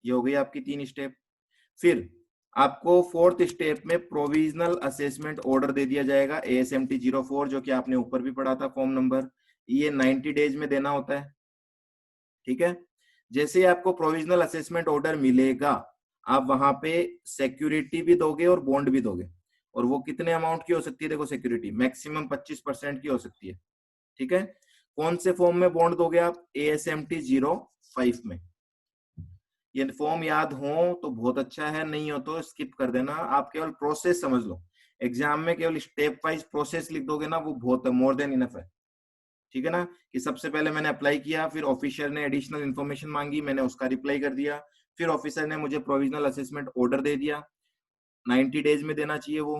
ये हो गई आपकी 3 स्टेप। फिर आपको 4th स्टेप में प्रोविजनल असेसमेंट ऑर्डर दे दिया जाएगा ASMT 04, जो कि आपने ऊपर भी पढ़ा था फॉर्म नंबर। ये 90 डेज में देना होता है। ठीक है, जैसे ही आपको प्रोविजनल असेसमेंट ऑर्डर मिलेगा, आप वहां पे सिक्योरिटी भी दोगे और बॉन्ड भी दोगे। और वो कितने अमाउंट की हो सकती है? देखो, सिक्योरिटी मैक्सिमम 25% की हो सकती है। ठीक है, कौन से फॉर्म में बॉन्ड दोगे आप? ASMT 05 में। ये फॉर्म याद हो तो बहुत अच्छा है, नहीं हो तो स्किप कर देना। आप केवल प्रोसेस समझ लो, एग्जाम में केवल स्टेप वाइज प्रोसेस लिख दोगे ना, वो बहुत मोर देन इनफ है। ठीक है ना, कि सबसे पहले मैंने अप्लाई किया, फिर ऑफिसर ने एडिशनल इन्फॉर्मेशन मांगी, मैंने उसका रिप्लाई कर दिया, फिर ऑफिसर ने मुझे प्रोविजनल असेसमेंट ऑर्डर दे दिया। 90 डेज में देना चाहिए वो।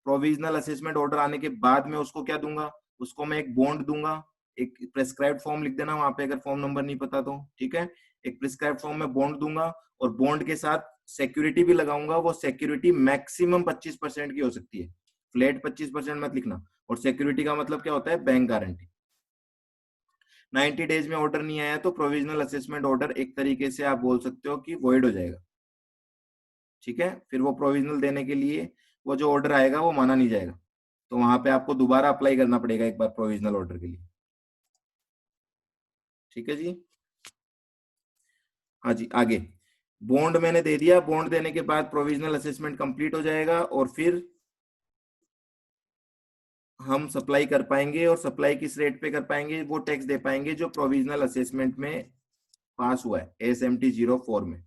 प्रोविजनल असेसमेंट ऑर्डर आने के बाद में उसको क्या दूंगा? उसको मैं एक बॉन्ड दूंगा। एक प्रेस्क्राइब्ड फॉर्म लिख देना वहां पे अगर फॉर्म नंबर नहीं पता तो, ठीक है। एक प्रिस्क्राइब फॉर्म में बॉन्ड दूंगा और बॉन्ड के साथ सिक्योरिटी भी लगाऊंगा। वो सिक्योरिटी मैक्सिमम 25% की हो सकती है, फ्लैट 25% मत लिखना। और सिक्योरिटी का मतलब क्या होता है, बैंक गारंटी। 90 डेज में ऑर्डर नहीं आया तो प्रोविजनल असेसमेंट ऑर्डर एक तरीके से आप बोल सकते हो कि वॉइड हो जाएगा, ठीक है। फिर वो प्रोविजनल देने के लिए वो जो ऑर्डर आएगा वो माना नहीं जाएगा, तो वहां पे आपको दोबारा अप्लाई करना पड़ेगा एक बार प्रोविजनल ऑर्डर के लिए, ठीक है जी। हाँ जी, आगे बॉन्ड मैंने दे दिया। बॉन्ड देने के बाद प्रोविजनल असेसमेंट कंप्लीट हो जाएगा और फिर हम सप्लाई कर पाएंगे। और सप्लाई किस रेट पे कर पाएंगे, वो टैक्स दे पाएंगे जो प्रोविजनल असेसमेंट में पास हुआ है ASMT 04 में,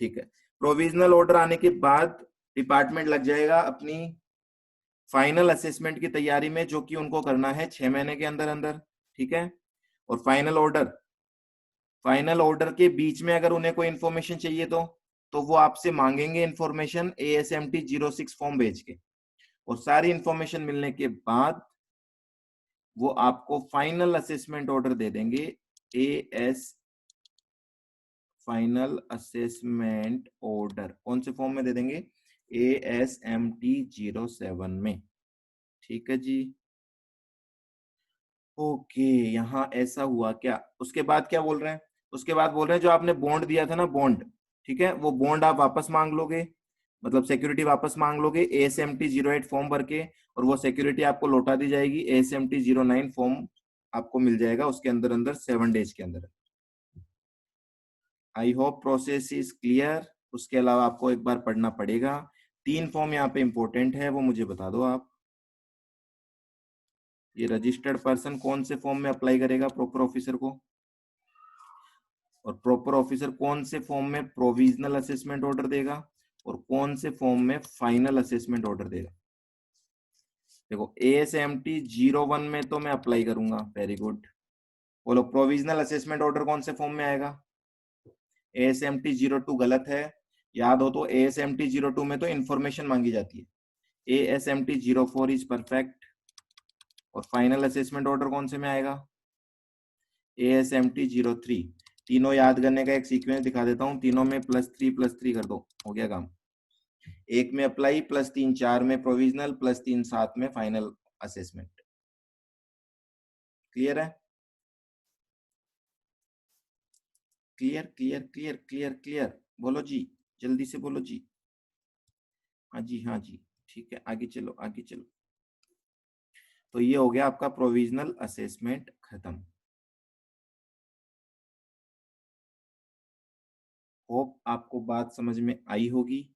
ठीक है। प्रोविजनल ऑर्डर आने के बाद डिपार्टमेंट लग जाएगा अपनी फाइनल असेसमेंट की तैयारी में, जो कि उनको करना है 6 महीने के अंदर अंदर, ठीक है। और फाइनल ऑर्डर के बीच में अगर उन्हें कोई इंफॉर्मेशन चाहिए तो वो आपसे मांगेंगे इंफॉर्मेशन ASMT 06 फॉर्म भेज के। और सारी इंफॉर्मेशन मिलने के बाद वो आपको फाइनल असेसमेंट ऑर्डर दे देंगे, AS फाइनल असेसमेंट ऑर्डर कौन से फॉर्म में दे देंगे, ASMT 07 में, ठीक है जी। ओके, यहाँ ऐसा हुआ क्या। उसके बाद क्या बोल रहे हैं, उसके बाद बोल रहे हैं जो आपने बॉन्ड दिया था ना, बॉन्ड, ठीक है, वो बॉन्ड आप वापस मांग लोगे, मतलब सिक्योरिटी वापस मांग लोगे ASMT 08 फॉर्म भर के। और वो सिक्योरिटी आपको लौटा दी जाएगी ASMT 09 फॉर्म आपको मिल जाएगा उसके अंदर अंदर 7 डेज के अंदर। I hope process is clear. उसके अलावा आपको एक बार पढ़ना पड़ेगा, 3 फॉर्म यहाँ पे इंपॉर्टेंट है, वो मुझे बता दो आप। ये रजिस्टर्ड पर्सन कौन से फॉर्म में अप्लाई करेगा प्रॉपर ऑफिसर को, और प्रॉपर ऑफिसर कौन से फॉर्म में प्रोविजनल असेसमेंट ऑर्डर देगा और कौन से फॉर्म में फाइनल असेसमेंट ऑर्डर देगा। देखो ASMT 01 में तो मैं अप्लाई करूंगा, वेरी गुड। बोलो प्रोविजनल असेसमेंट ऑर्डर कौन से फॉर्म में आएगा, ASMT 02 गलत है, याद हो तो ASMT 02 में तो इंफॉर्मेशन मांगी जाती है। ASMT 04 is perfect. और फाइनल असेसमेंट ऑर्डर कौन से में आएगा, ASMT 03। तीनों याद करने का एक सीक्वेंस दिखा देता हूँ, तीनों में +3 कर दो, हो गया काम। एक में अप्लाई, +3 4 में प्रोविजनल, +3 7 में फाइनल असेसमेंट। क्लियर है, clear clear clear clear clear, बोलो जी, जल्दी से बोलो जी। हाँ जी हाँ जी, ठीक है, आगे चलो आगे चलो। तो ये हो गया आपका प्रोविजनल असेसमेंट खत्म। होप आपको बात समझ में आई होगी।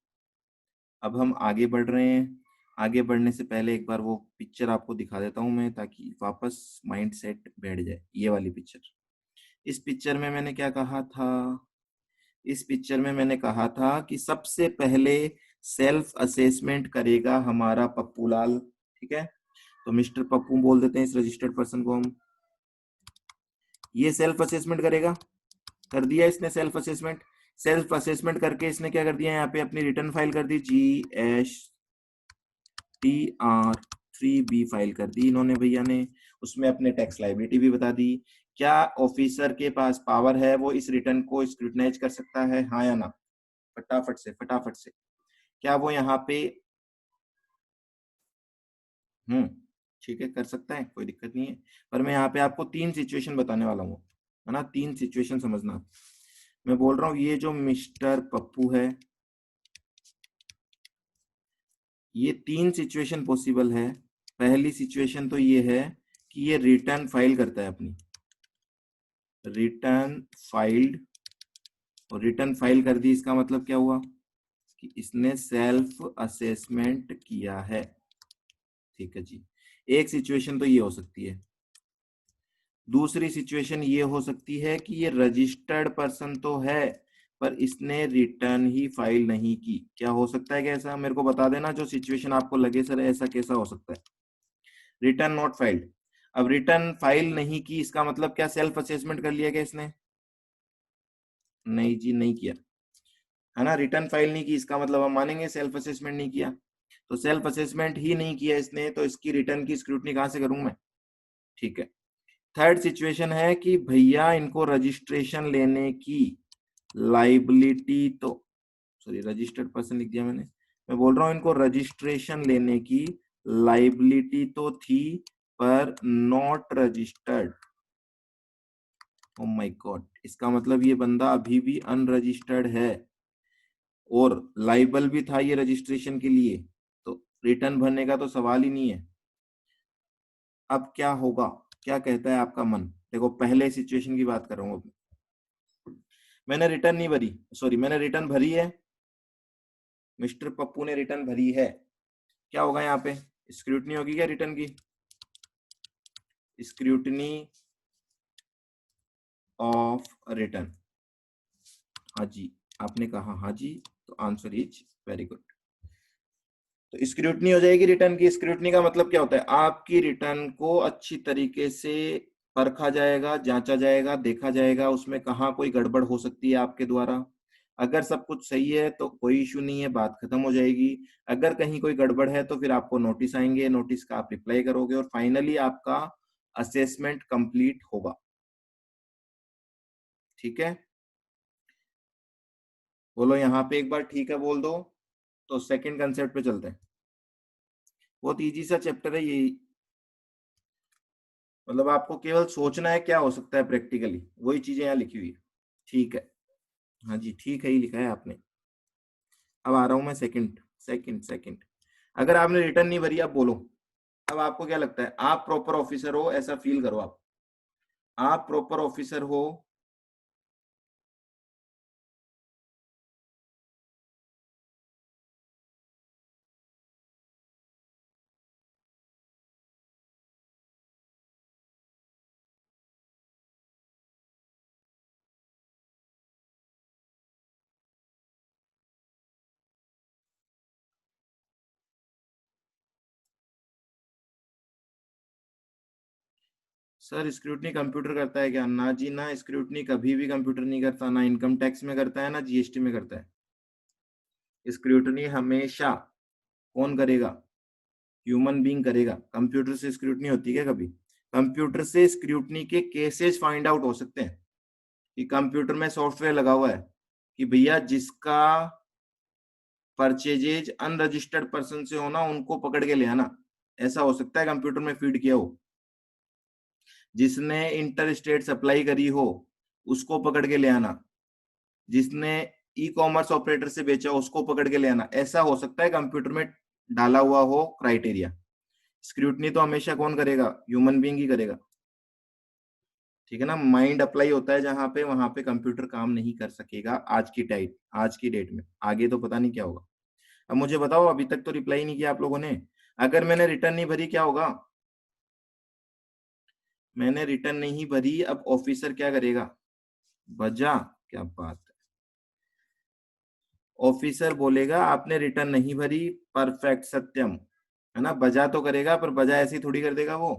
अब हम आगे बढ़ रहे हैं। आगे बढ़ने से पहले एक बार वो पिक्चर आपको दिखा देता हूं मैं, ताकि वापस माइंड सेट बैठ जाए। ये वाली पिक्चर, इस पिक्चर में मैंने क्या कहा था, इस पिक्चर में मैंने कहा था कि सबसे पहले सेल्फ असेसमेंट करेगा हमारा पप्पू लाल, ठीक है। तो मिस्टर पप्पू बोल देते हैं इस रजिस्टर्ड पर्सन को हम। ये सेल्फ असेसमेंट करेगा, कर दिया इसने सेल्फ असेसमेंट। सेल्फ असेसमेंट करके इसने क्या कर दिया, यहाँ पे अपनी रिटर्न फाइल कर दी, GSTR3B फाइल कर दी इन्होंने भैया ने। उसमें अपने टैक्स लाइबिलिटी भी बता दी। क्या ऑफिसर के पास पावर है वो इस रिटर्न को स्क्रूटनाइज कर सकता है, हाँ या ना, फटाफट से फटाफट से। क्या वो यहाँ पे, ठीक है, कर सकता है, कोई दिक्कत नहीं है। पर मैं यहाँ पे आपको 3 सिचुएशन बताने वाला हूँ, है ना, 3 सिचुएशन समझना। मैं बोल रहा हूँ ये जो मिस्टर पप्पू है, ये 3 सिचुएशन पॉसिबल है। पहली सिचुएशन तो ये है कि ये रिटर्न फाइल करता है अपनी, रिटर्न फाइल्ड, और रिटर्न फाइल कर दी, इसका मतलब क्या हुआ कि इसने सेल्फ असेसमेंट किया है, ठीक है जी। एक सिचुएशन तो ये हो सकती है। दूसरी सिचुएशन ये हो सकती है कि ये रजिस्टर्ड पर्सन तो है पर इसने रिटर्न ही फाइल नहीं की। क्या हो सकता है, कैसा, मेरे को बता देना जो सिचुएशन आपको लगे सर ऐसा कैसा हो सकता है। रिटर्न नॉट फाइल्ड, अब रिटर्न फाइल नहीं की इसका मतलब क्या, सेल्फ असेसमेंट कर लिया क्या इसने, नहीं जी नहीं किया, है ना। रिटर्न फाइल नहीं की इसका मतलब हम मानेंगे सेल्फ असेसमेंट नहीं किया। तो सेल्फ असेसमेंट ही नहीं किया इसने, तो इसकी रिटर्न की स्क्रूटनी कहां से करूं मैं, ठीक है। थर्ड सिचुएशन है कि भैया इनको रजिस्ट्रेशन लेने की लाइबिलिटी तो, सॉरी रजिस्टर्ड पर्सन लिख दिया मैंने, मैं बोल रहा हूं इनको रजिस्ट्रेशन लेने की लाइबिलिटी तो थी पर not registered. O my God, इसका मतलब ये बंदा अभी भी अनरजिस्टर्ड है और लाइबल भी था ये रजिस्ट्रेशन के लिए, तो रिटर्न भरने का तो सवाल ही नहीं है। अब क्या होगा, क्या कहता है आपका मन? देखो पहले सिचुएशन की बात कर रहा हूं, मैंने रिटर्न नहीं भरी, सॉरी मैंने रिटर्न भरी है, मिस्टर पप्पू ने रिटर्न भरी है, क्या होगा यहाँ पे? स्क्रूटनी होगी क्या रिटर्न की? स्क्रूटनी ऑफ रिटर्न, हाँ जी, आपने कहा हाँ जी, तो आंसर इज वेरी गुड। तो स्क्रूटनी हो जाएगी रिटर्न की। स्क्रूटनी का मतलब क्या होता है? आपकी रिटर्न को अच्छी तरीके से परखा जाएगा, जांचा जाएगा, देखा जाएगा उसमें कहाँ कोई गड़बड़ हो सकती है आपके द्वारा। अगर सब कुछ सही है तो कोई इशू नहीं है, बात खत्म हो जाएगी। अगर कहीं कोई गड़बड़ है तो फिर आपको नोटिस आएंगे, नोटिस का आप रिप्लाई करोगे और फाइनली आपका असेसमेंट कंप्लीट होगा। ठीक है, बोलो यहाँ पे एक बार ठीक है बोल दो, तो सेकंड कंसेप्ट पे चलते हैं। बहुत इजी सा चैप्टर है ये, मतलब आपको केवल सोचना है क्या हो सकता है प्रैक्टिकली, वही चीजें यहाँ लिखी हुई है। ठीक है, हाँ जी ठीक है ही लिखा है आपने। अब आ रहा हूं मैं सेकंड सेकंड सेकंड। अगर आपने रिटर्न नहीं भरी, आप बोलो, अब आपको क्या लगता है? आप प्रॉपर ऑफिसर हो, ऐसा फील करो आप प्रॉपर ऑफिसर हो। सर स्क्रूटनी कंप्यूटर करता है क्या? ना जी ना, स्क्रूटनी कभी भी कंप्यूटर नहीं करता, ना इनकम टैक्स में करता है, ना जीएसटी में करता है। स्क्रूटनी हमेशा कौन करेगा? ह्यूमन बीइंग करेगा। कंप्यूटर से स्क्रूटनी होती है क्या कभी? कंप्यूटर से स्क्रूटनी के केसेस फाइंड आउट हो सकते हैं कि कंप्यूटर में सॉफ्टवेयर लगा हुआ है कि भैया जिसका परचेजेज अनरजिस्टर्ड पर्सन से होना उनको पकड़ के ले आना, ऐसा हो सकता है कंप्यूटर में फीड किया हो। जिसने इंटर स्टेट सप्लाई करी हो उसको पकड़ के ले आना, जिसने ई कॉमर्स ऑपरेटर से बेचा उसको पकड़ के ले आना, ऐसा हो सकता है कंप्यूटर में डाला हुआ हो क्राइटेरिया। स्क्रूटनी तो हमेशा कौन करेगा? ह्यूमन बीइंग ही करेगा। ठीक है ना, माइंड अप्लाई होता है जहां पे, वहां पे कंप्यूटर काम नहीं कर सकेगा आज की डेट में, आगे तो पता नहीं क्या होगा। अब मुझे बताओ, अभी तक तो रिप्लाई नहीं किया आप लोगों ने, अगर मैंने रिटर्न नहीं भरी क्या होगा? मैंने रिटर्न नहीं भरी, अब ऑफिसर क्या करेगा? बजा, क्या बात है, ऑफिसर बोलेगा आपने रिटर्न नहीं भरी, परफेक्ट सत्यम, है ना, बजा तो करेगा पर बजा ऐसी थोड़ी कर देगा वो।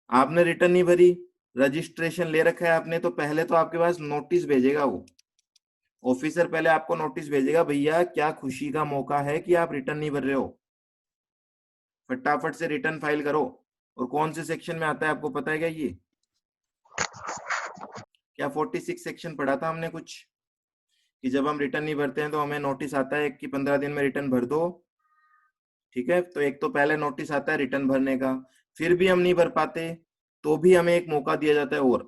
आपने रिटर्न नहीं भरी, रजिस्ट्रेशन ले रखा है आपने, तो पहले तो आपके पास नोटिस भेजेगा वो ऑफिसर, पहले आपको नोटिस भेजेगा, भैया क्या खुशी का मौका है कि आप रिटर्न नहीं भर रहे हो, फटाफट से रिटर्न फाइल करो। और कौन से सेक्शन में आता है आपको पता है क्या ये? क्या 46 सेक्शन पढ़ा था हमने कुछ, कि जब हम रिटर्न नहीं भरते हैं तो हमें नोटिस आता है कि 15 दिन में रिटर्न भर दो। ठीक है, तो एक तो पहले नोटिस आता है रिटर्न भरने का, फिर भी हम नहीं भर पाते तो भी हमें एक मौका दिया जाता है और,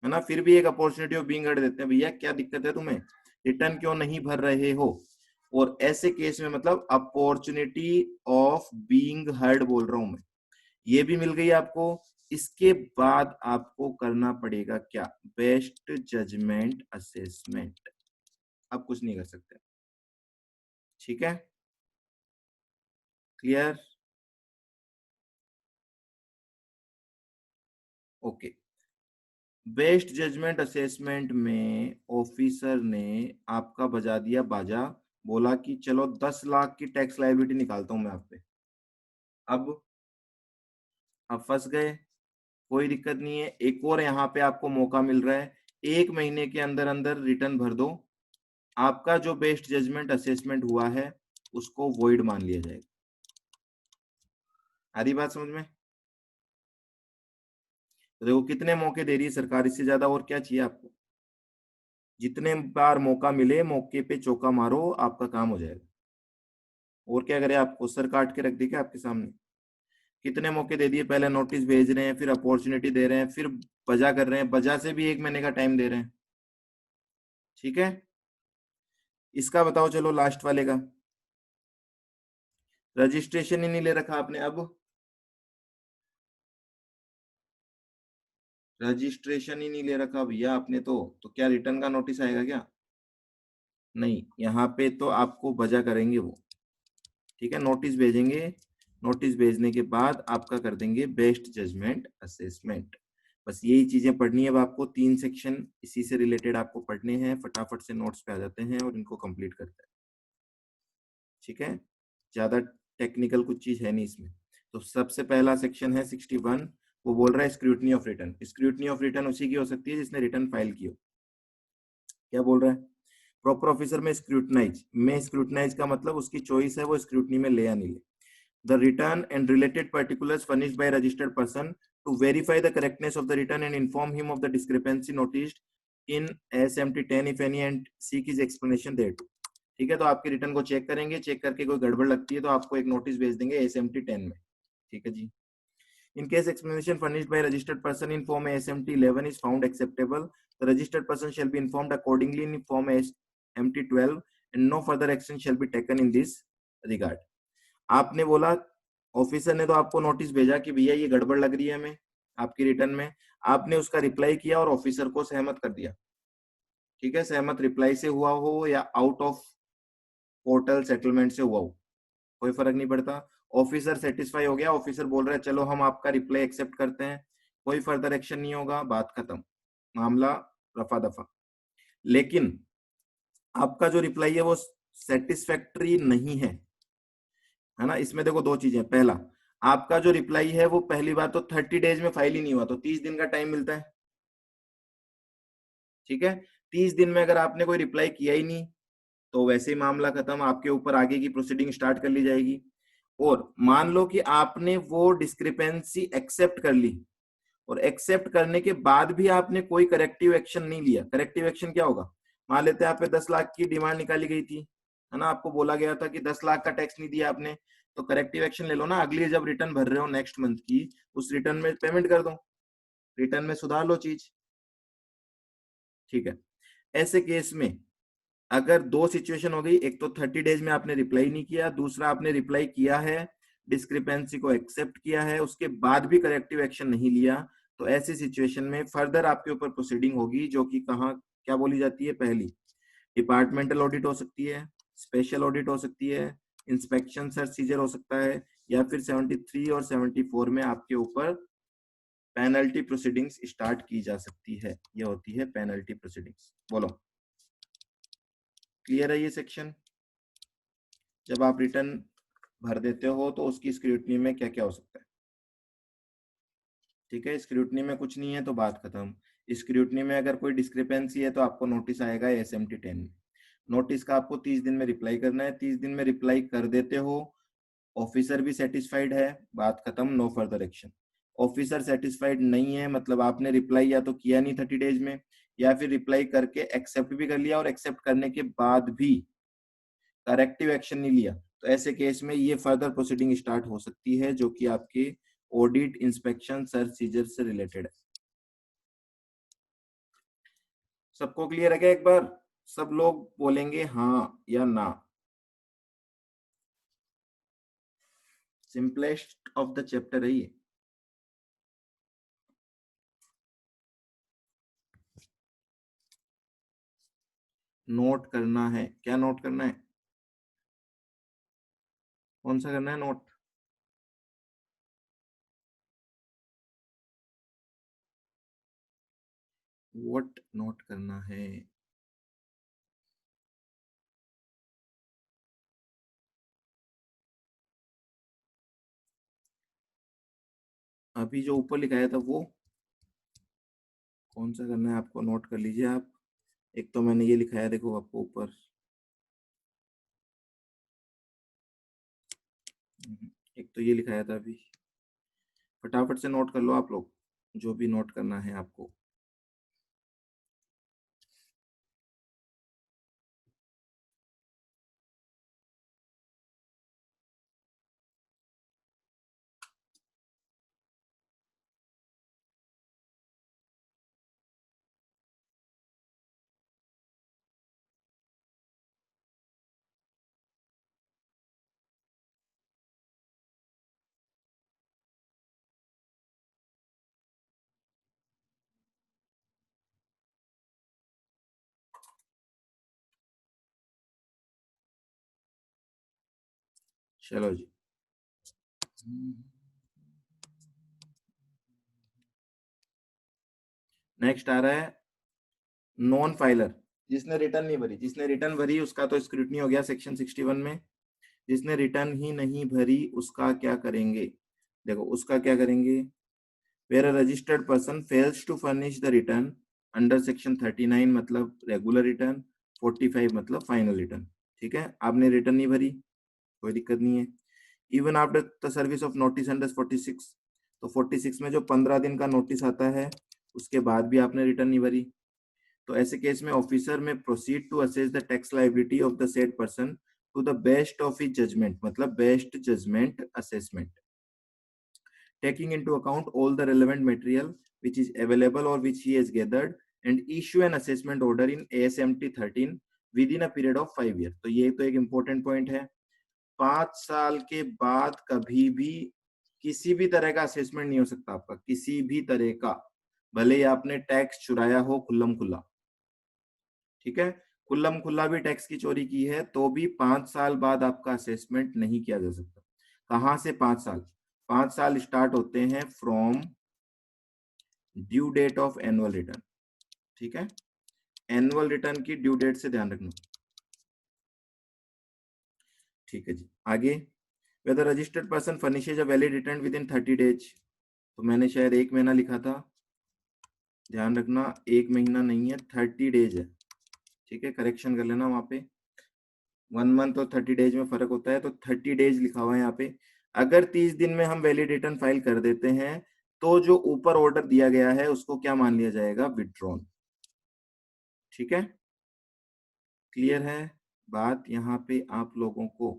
है ना, फिर भी एक अपॉर्चुनिटी ऑफ बीइंग हर्ड देते हैं, भैया क्या दिक्कत है तुम्हें, रिटर्न क्यों नहीं भर रहे हो। और ऐसे केस में मतलब अपॉर्चुनिटी ऑफ बीइंग हर्ड बोल रहा हूं मैं, ये भी मिल गई आपको। इसके बाद आपको करना पड़ेगा क्या? Best judgement assessment. अब कुछ नहीं कर सकते। ठीक है, clear, okay. Best judgement assessment में ऑफिसर ने आपका बजा दिया बाजा, बोला कि चलो 10 लाख की टैक्स लायबिलिटी निकालता हूं मैं आप पे। अब फंस गए, कोई दिक्कत नहीं है, एक और यहाँ पे आपको मौका मिल रहा है, 1 महीने के अंदर अंदर रिटर्न भर दो, आपका जो बेस्ट जजमेंट असेसमेंट हुआ है उसको वॉइड मान लिया जाएगा। आधी बात समझ में? तो देखो कितने मौके दे रही है सरकार, इससे ज्यादा और क्या चाहिए आपको। जितने बार मौका मिले मौके पे चौका मारो, आपका काम हो जाएगा। और क्या करे, आपको सर काट के रख दी क्या आपके सामने। कितने मौके दे दिए, पहले नोटिस भेज रहे हैं, फिर अपॉर्चुनिटी दे रहे हैं, फिर वजह कर रहे हैं, वजह से भी 1 महीने का टाइम दे रहे हैं। ठीक है, इसका बताओ चलो लास्ट वाले का। रजिस्ट्रेशन ही नहीं ले रखा आपने, अब रजिस्ट्रेशन ही नहीं ले रखा भैया आपने, तो क्या रिटर्न का नोटिस आएगा क्या। नहीं, यहाँ पे तो आपको वजह करेंगे वो। ठीक है, नोटिस भेजेंगे, नोटिस भेजने के बाद आपका कर देंगे बेस्ट जजमेंट असेसमेंट। बस यही चीजें पढ़नी है अब आपको, 3 सेक्शन इसी से रिलेटेड आपको पढ़ने हैं, फटाफट से नोट्स पे आ जाते हैं और इनको कंप्लीट करते हैं। ठीक है, ज्यादा टेक्निकल कुछ चीज है नहीं इसमें। तो सबसे पहला सेक्शन है 61, वो बोल रहा है scrutiny of return. Scrutiny of return उसी की हो सकती है जिसने रिटर्न फाइल की हो। क्या बोल रहा है, प्रॉपर ऑफिसर में स्क्रूटनाइज का मतलब उसकी चॉइस है वो स्क्रूटनी में ले या नहीं ले। The return and related particulars furnished by a registered person to verify the correctness of the return and inform him of the discrepancy noticed in SMT 10 if any and seek his explanation thereto। ठीक है, तो आपके return को check करेंगे, check करके कोई गड़बड़ लगती है तो आपको एक नोटिस भेज देंगे SMT 10 में। ठीक है जी। In case explanation furnished by a registered person in form SMT 11 is found acceptable, the registered person shall be informed accordingly in form SMT 12 and no further action shall be taken in this regard। आपने बोला, officer ने तो आपको notice भेजा कि भैया ये गड़बड़ लग रही है हमें आपकी रिटर्न में, आपने उसका रिप्लाई किया और ऑफिसर को सहमत कर दिया। ठीक है, सहमत रिप्लाई से हुआ हो या आउट ऑफ पोर्टल सेटलमेंट से हुआ हो, कोई फर्क नहीं पड़ता। ऑफिसर सेटिस्फाई हो गया, ऑफिसर बोल रहा है चलो हम आपका रिप्लाई एक्सेप्ट करते हैं, कोई फर्दर एक्शन नहीं होगा, बात खत्म, मामला रफा दफा। लेकिन आपका जो रिप्लाई है वो सेटिस्फैक्ट्री नहीं है ना। इसमें देखो 2 चीजें, पहला आपका जो रिप्लाई है वो पहली बात तो 30 डेज में फाइल ही नहीं हुआ, तो 30 दिन का टाइम मिलता है। ठीक है, 30 दिन में अगर आपने कोई रिप्लाई किया ही नहीं तो वैसे ही मामला खत्म, आपके ऊपर आगे की प्रोसीडिंग स्टार्ट कर ली जाएगी। और मान लो कि आपने वो डिस्क्रिपेंसी एक्सेप्ट कर ली और एक्सेप्ट करने के बाद भी आपने कोई करेक्टिव एक्शन नहीं लिया। करेक्टिव एक्शन क्या होगा, मान लेते हैं आप पे 10 लाख की डिमांड निकाली गई थी, है ना, आपको बोला गया था कि 10 लाख का टैक्स नहीं दिया आपने, तो करेक्टिव एक्शन ले लो ना, अगली जब रिटर्न भर रहे हो नेक्स्ट मंथ की, उस रिटर्न में पेमेंट कर दो, रिटर्न में सुधार लो चीज। ठीक है, ऐसे केस में अगर 2 सिचुएशन हो गई, एक तो 30 डेज में आपने रिप्लाई नहीं किया, दूसरा आपने रिप्लाई किया है, डिस्क्रिपेंसी को एक्सेप्ट किया है, उसके बाद भी करेक्टिव एक्शन नहीं लिया, तो ऐसी सिचुएशन में फर्दर आपके ऊपर प्रोसीडिंग होगी, जो कि कहाँ क्या बोली जाती है, पहली डिपार्टमेंटल ऑडिट हो सकती है, स्पेशल ऑडिट हो सकती है, इंस्पेक्शन सर्च सीजर हो सकता है, या फिर 73 और 74 में आपके ऊपर पेनल्टी प्रोसीडिंग्स स्टार्ट की जा सकती है। ये होती है पेनल्टी प्रोसीडिंग्स। बोलो, क्लियर है ये सेक्शन। जब आप रिटर्न भर देते हो तो उसकी स्क्रूटनी में क्या क्या हो सकता है। ठीक है, स्क्रूटनी में कुछ नहीं है तो बात खत्म। स्क्रूटनी में अगर कोई डिस्क्रिपेंसी है तो आपको नोटिस आएगा SMT 10 में। नोटिस का आपको 30 दिन में रिप्लाई करना है, 30 दिन में रिप्लाई कर देते हो, ऑफिसर भी सेटिस्फाइड है, बात खत्म, no further action. Officer satisfied नहीं है मतलब आपने रिप्लाई या तो किया नहीं 30 डेज में, या फिर रिप्लाई करके एक्सेप्ट भी कर लिया और एक्सेप्ट करने के बाद भी करेक्टिव एक्शन नहीं लिया, तो ऐसे केस में ये फर्दर प्रोसीडिंग स्टार्ट हो सकती है, जो कि आपके ऑडिट, इंस्पेक्शन, सर्च सीजर से रिलेटेड है। सबको क्लियर है क्या, एक बार सब लोग बोलेंगे हाँ या ना। सिंपलेस्ट ऑफ द चैप्टर है ये। नोट करना है, क्या नोट करना है, कौन सा करना है नोट। व्हाट नोट करना है। अभी जो ऊपर लिखाया था वो कौन सा करना है आपको, नोट कर लीजिए आप। एक तो मैंने ये लिखाया देखो आपको ऊपर, एक तो ये लिखाया था अभी, फटाफट से नोट कर लो आप लोग। जो भी नोट करना है आपको। चलो जी, नेक्स्ट आ रहा है नॉन फाइलर, जिसने रिटर्न नहीं भरी। जिसने रिटर्न भरी उसका तो स्क्रूटनी हो गया सेक्शन 61 में। जिसने रिटर्न ही नहीं भरी उसका क्या करेंगे? देखो उसका क्या करेंगे, where a registered person fails to furnish the return under section 39 मतलब रेगुलर रिटर्न, 45 मतलब फाइनल रिटर्न। ठीक है, आपने रिटर्न नहीं भरी, कोई दिक्कत नहीं है। Even after the service of notice under 46, तो 46 में जो 15 दिन का नोटिस आता है उसके बाद भी आपने रिटर्न नहीं भरी, तो ऐसे केस में officer may proceed to assess the tax liability of the said person to the best of his judgement, मतलब best judgement assessment, taking into account all the relevant material which is available or which he has gathered, and issue an assessment order in ASMT 13 within a period of 5 years। तो ये तो एक important point है। 5 साल के बाद कभी भी किसी भी तरह का असेसमेंट नहीं हो सकता आपका, किसी भी तरह का, भले ही आपने टैक्स चुराया हो खुल्लम खुल्ला। ठीक है, खुल्लम खुल्ला भी टैक्स की चोरी की है तो भी 5 साल बाद आपका असेसमेंट नहीं किया जा सकता। कहां से 5 साल? 5 साल स्टार्ट होते हैं from due date of annual return. ठीक है, एनुअल रिटर्न की ड्यू डेट से ध्यान रखना। ठीक है जी, आगे, whether registered person furnishes a valid return within 30 days, तो मैंने शायद 1 महीना लिखा था, ध्यान रखना 1 महीना नहीं है, 30 डेज है। ठीक है, करेक्शन कर लेना वहां पे, 1 मंथ और 30 डेज में फर्क होता है, तो 30 डेज लिखा हुआ है यहाँ पे। अगर 30 दिन में हम वैलिड रिटर्न फाइल कर देते हैं तो जो ऊपर ऑर्डर दिया गया है उसको क्या मान लिया जाएगा? विड्रॉन। ठीक है, क्लियर है बात यहाँ पे आप लोगों को?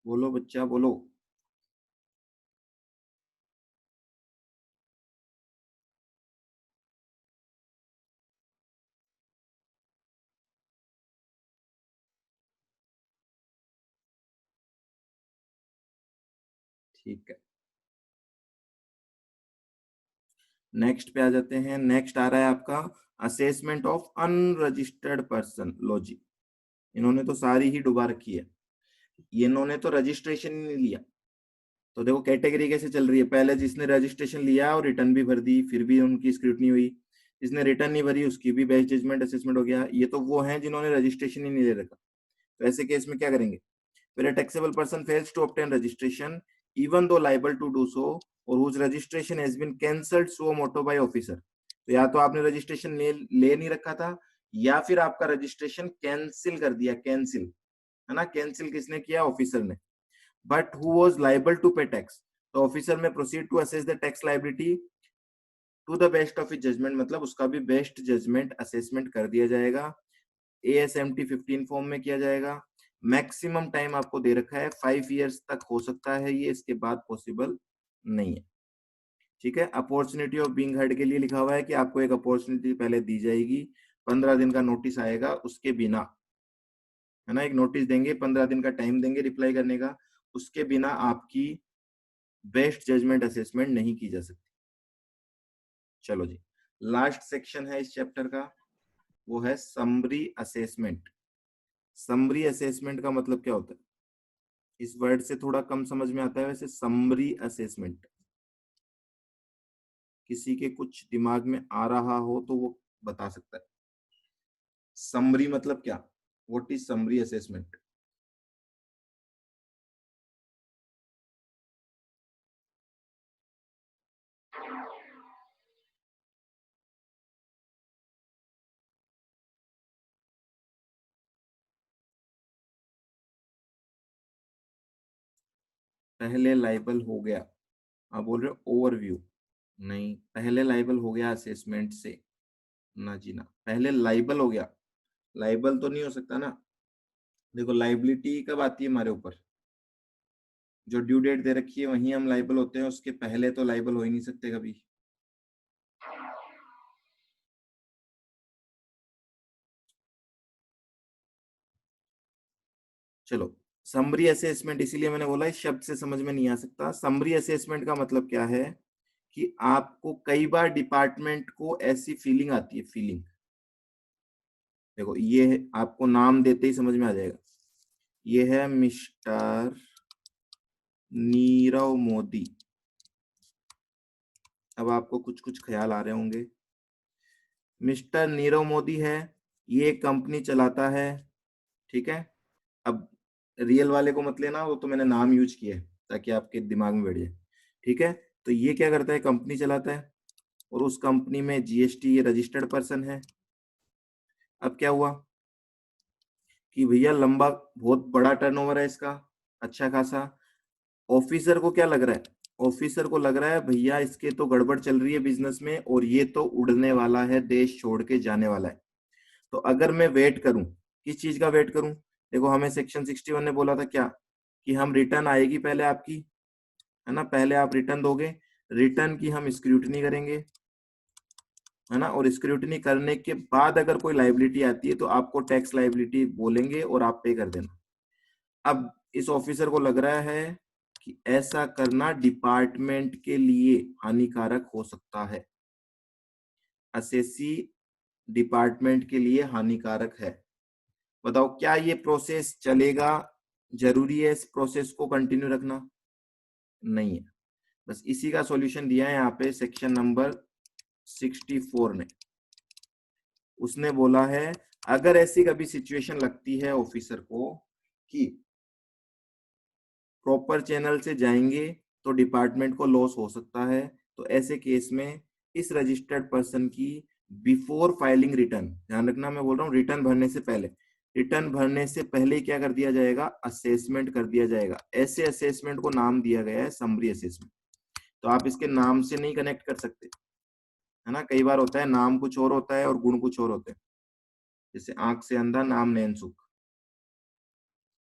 बोलो बच्चा बोलो। ठीक है, नेक्स्ट पे आ जाते हैं। नेक्स्ट आ रहा है आपका असेसमेंट ऑफ अनरजिस्टर्ड पर्सन। लो जी, इन्होंने तो सारी ही डुबा रखी है, इन्होंने तो रजिस्ट्रेशन ही नहीं लिया। तो देखो कैटेगरी कैसे चल रही है, पहले जिसने रजिस्ट्रेशन लिया और रिटर्न भी भर दी फिर भी उनकी स्क्रूटनी हुई, जिसने रिटर्न नहीं भरी उसकी भी बेस्ट जजमेंट असेसमेंट हो गया। ये तो वो हैं जिन्होंने रजिस्ट्रेशन ही नहीं ले रखा। तो ऐसे केस में क्या करेंगे? Where a taxable person fails to obtain registration even though liable to do so or whose registration has been cancelled suo motu by officer, तो या तो आपने रजिस्ट्रेशन ले नहीं रखा था या फिर आपका रजिस्ट्रेशन कैंसिल कर दिया, कैंसिल, है ना, कैंसिल किसने किया? ऑफिसर ने। But who was liable to pay tax, तो officer may proceed to assess the tax liability to the best of his judgement, मतलब उसका भी बेस्ट जजमेंट असेसमेंट कर दिया जाएगा। ASMT 15 फॉर्म में किया जाएगा। मैक्सिमम टाइम आपको दे रखा है 5 इयर्स तक हो सकता है ये, इसके बाद पॉसिबल नहीं है। ठीक है, अपॉर्चुनिटी ऑफ बीइंग हर्ड के लिए लिखा हुआ है कि आपको एक अपॉर्चुनिटी पहले दी जाएगी, 15 दिन का नोटिस आएगा उसके बिना, है ना, एक नोटिस देंगे, 15 दिन का टाइम देंगे रिप्लाई करने का, उसके बिना आपकी बेस्ट जजमेंट असेसमेंट नहीं की जा सकती। चलो जी, लास्ट सेक्शन है इस चैप्टर का, वो है समरी असेसमेंट। समरी असेसमेंट का मतलब क्या होता है? इस वर्ड से थोड़ा कम समझ में आता है वैसे। समरी असेसमेंट, किसी के कुछ दिमाग में आ रहा हो तो वो बता सकता है। समरी मतलब क्या? What is summary assessment? पहले लाइबल हो गया, आप बोल रहे हो ओवरव्यू, नहीं, पहले लाइबल हो गया असेसमेंट से, ना जी ना, पहले लाइबल हो गया, लाइबल तो नहीं हो सकता ना। देखो लाइबिलिटी कब आती है हमारे ऊपर, जो ड्यू डेट दे रखी है वहीं हम लाइबल होते हैं, उसके पहले तो लाइबल हो ही नहीं सकते कभी। चलो, समरी असेसमेंट, इसीलिए मैंने बोला इस शब्द से समझ में नहीं आ सकता। समरी असेसमेंट का मतलब क्या है कि आपको कई बार डिपार्टमेंट को ऐसी फीलिंग आती है, फीलिंग, देखो ये आपको नाम देते ही समझ में आ जाएगा, ये है मिस्टर नीरव मोदी। अब आपको कुछ कुछ ख्याल आ रहे होंगे, मिस्टर नीरव मोदी है, ये कंपनी चलाता है, ठीक है। अब रियल वाले को मत लेना, वो तो मैंने नाम यूज किया है ताकि आपके दिमाग में बैठ जाए, ठीक है। तो ये क्या करता है, कंपनी चलाता है, और उस कंपनी में जीएसटी, ये रजिस्टर्ड पर्सन है। अब क्या हुआ कि भैया लंबा, बहुत बड़ा टर्नओवर है इसका, अच्छा खासा। ऑफिसर को क्या लग रहा है, ऑफिसर को लग रहा है भैया इसके तो गड़बड़ चल रही है बिजनेस में, और ये तो उड़ने वाला है, देश छोड़ के जाने वाला है। तो अगर मैं वेट करूं, किस चीज का वेट करूं, देखो हमें सेक्शन 61 ने बोला था क्या, कि हम रिटर्न आएगी पहले आपकी, है ना, पहले आप रिटर्न दोगे, रिटर्न की हम स्क्रूटनी करेंगे, है ना, और स्क्रूटनी करने के बाद अगर कोई लाइबिलिटी आती है तो आपको टैक्स लाइबिलिटी बोलेंगे और आप पे कर देना। अब इस ऑफिसर को लग रहा है कि ऐसा करना डिपार्टमेंट के लिए हानिकारक हो सकता है, असेसी डिपार्टमेंट के लिए हानिकारक है। बताओ क्या ये प्रोसेस चलेगा, जरूरी है इस प्रोसेस को कंटिन्यू रखना, नहीं है। बस इसी का सॉल्यूशन दिया है यहाँ पे सेक्शन नंबर 64 ने। उसने बोला है अगर ऐसी कभी सिचुएशन लगती है ऑफिसर को कि प्रॉपर चैनल से जाएंगे तो डिपार्टमेंट को लॉस हो सकता है, तो ऐसे केस में इस रजिस्टर्ड पर्सन की बिफोर फाइलिंग रिटर्न, ध्यान रखना मैं बोल रहा हूँ रिटर्न भरने से पहले, रिटर्न भरने से पहले ही क्या कर दिया जाएगा, असेसमेंट कर दिया जाएगा। ऐसे असेसमेंट को नाम दिया गया है समरी असेसमेंट। तो आप इसके नाम से नहीं कनेक्ट कर सकते, है ना, कई बार होता है नाम कुछ और होता है और गुण कुछ और होते हैं, जैसे आंख से अंधा नाम नैन सुख,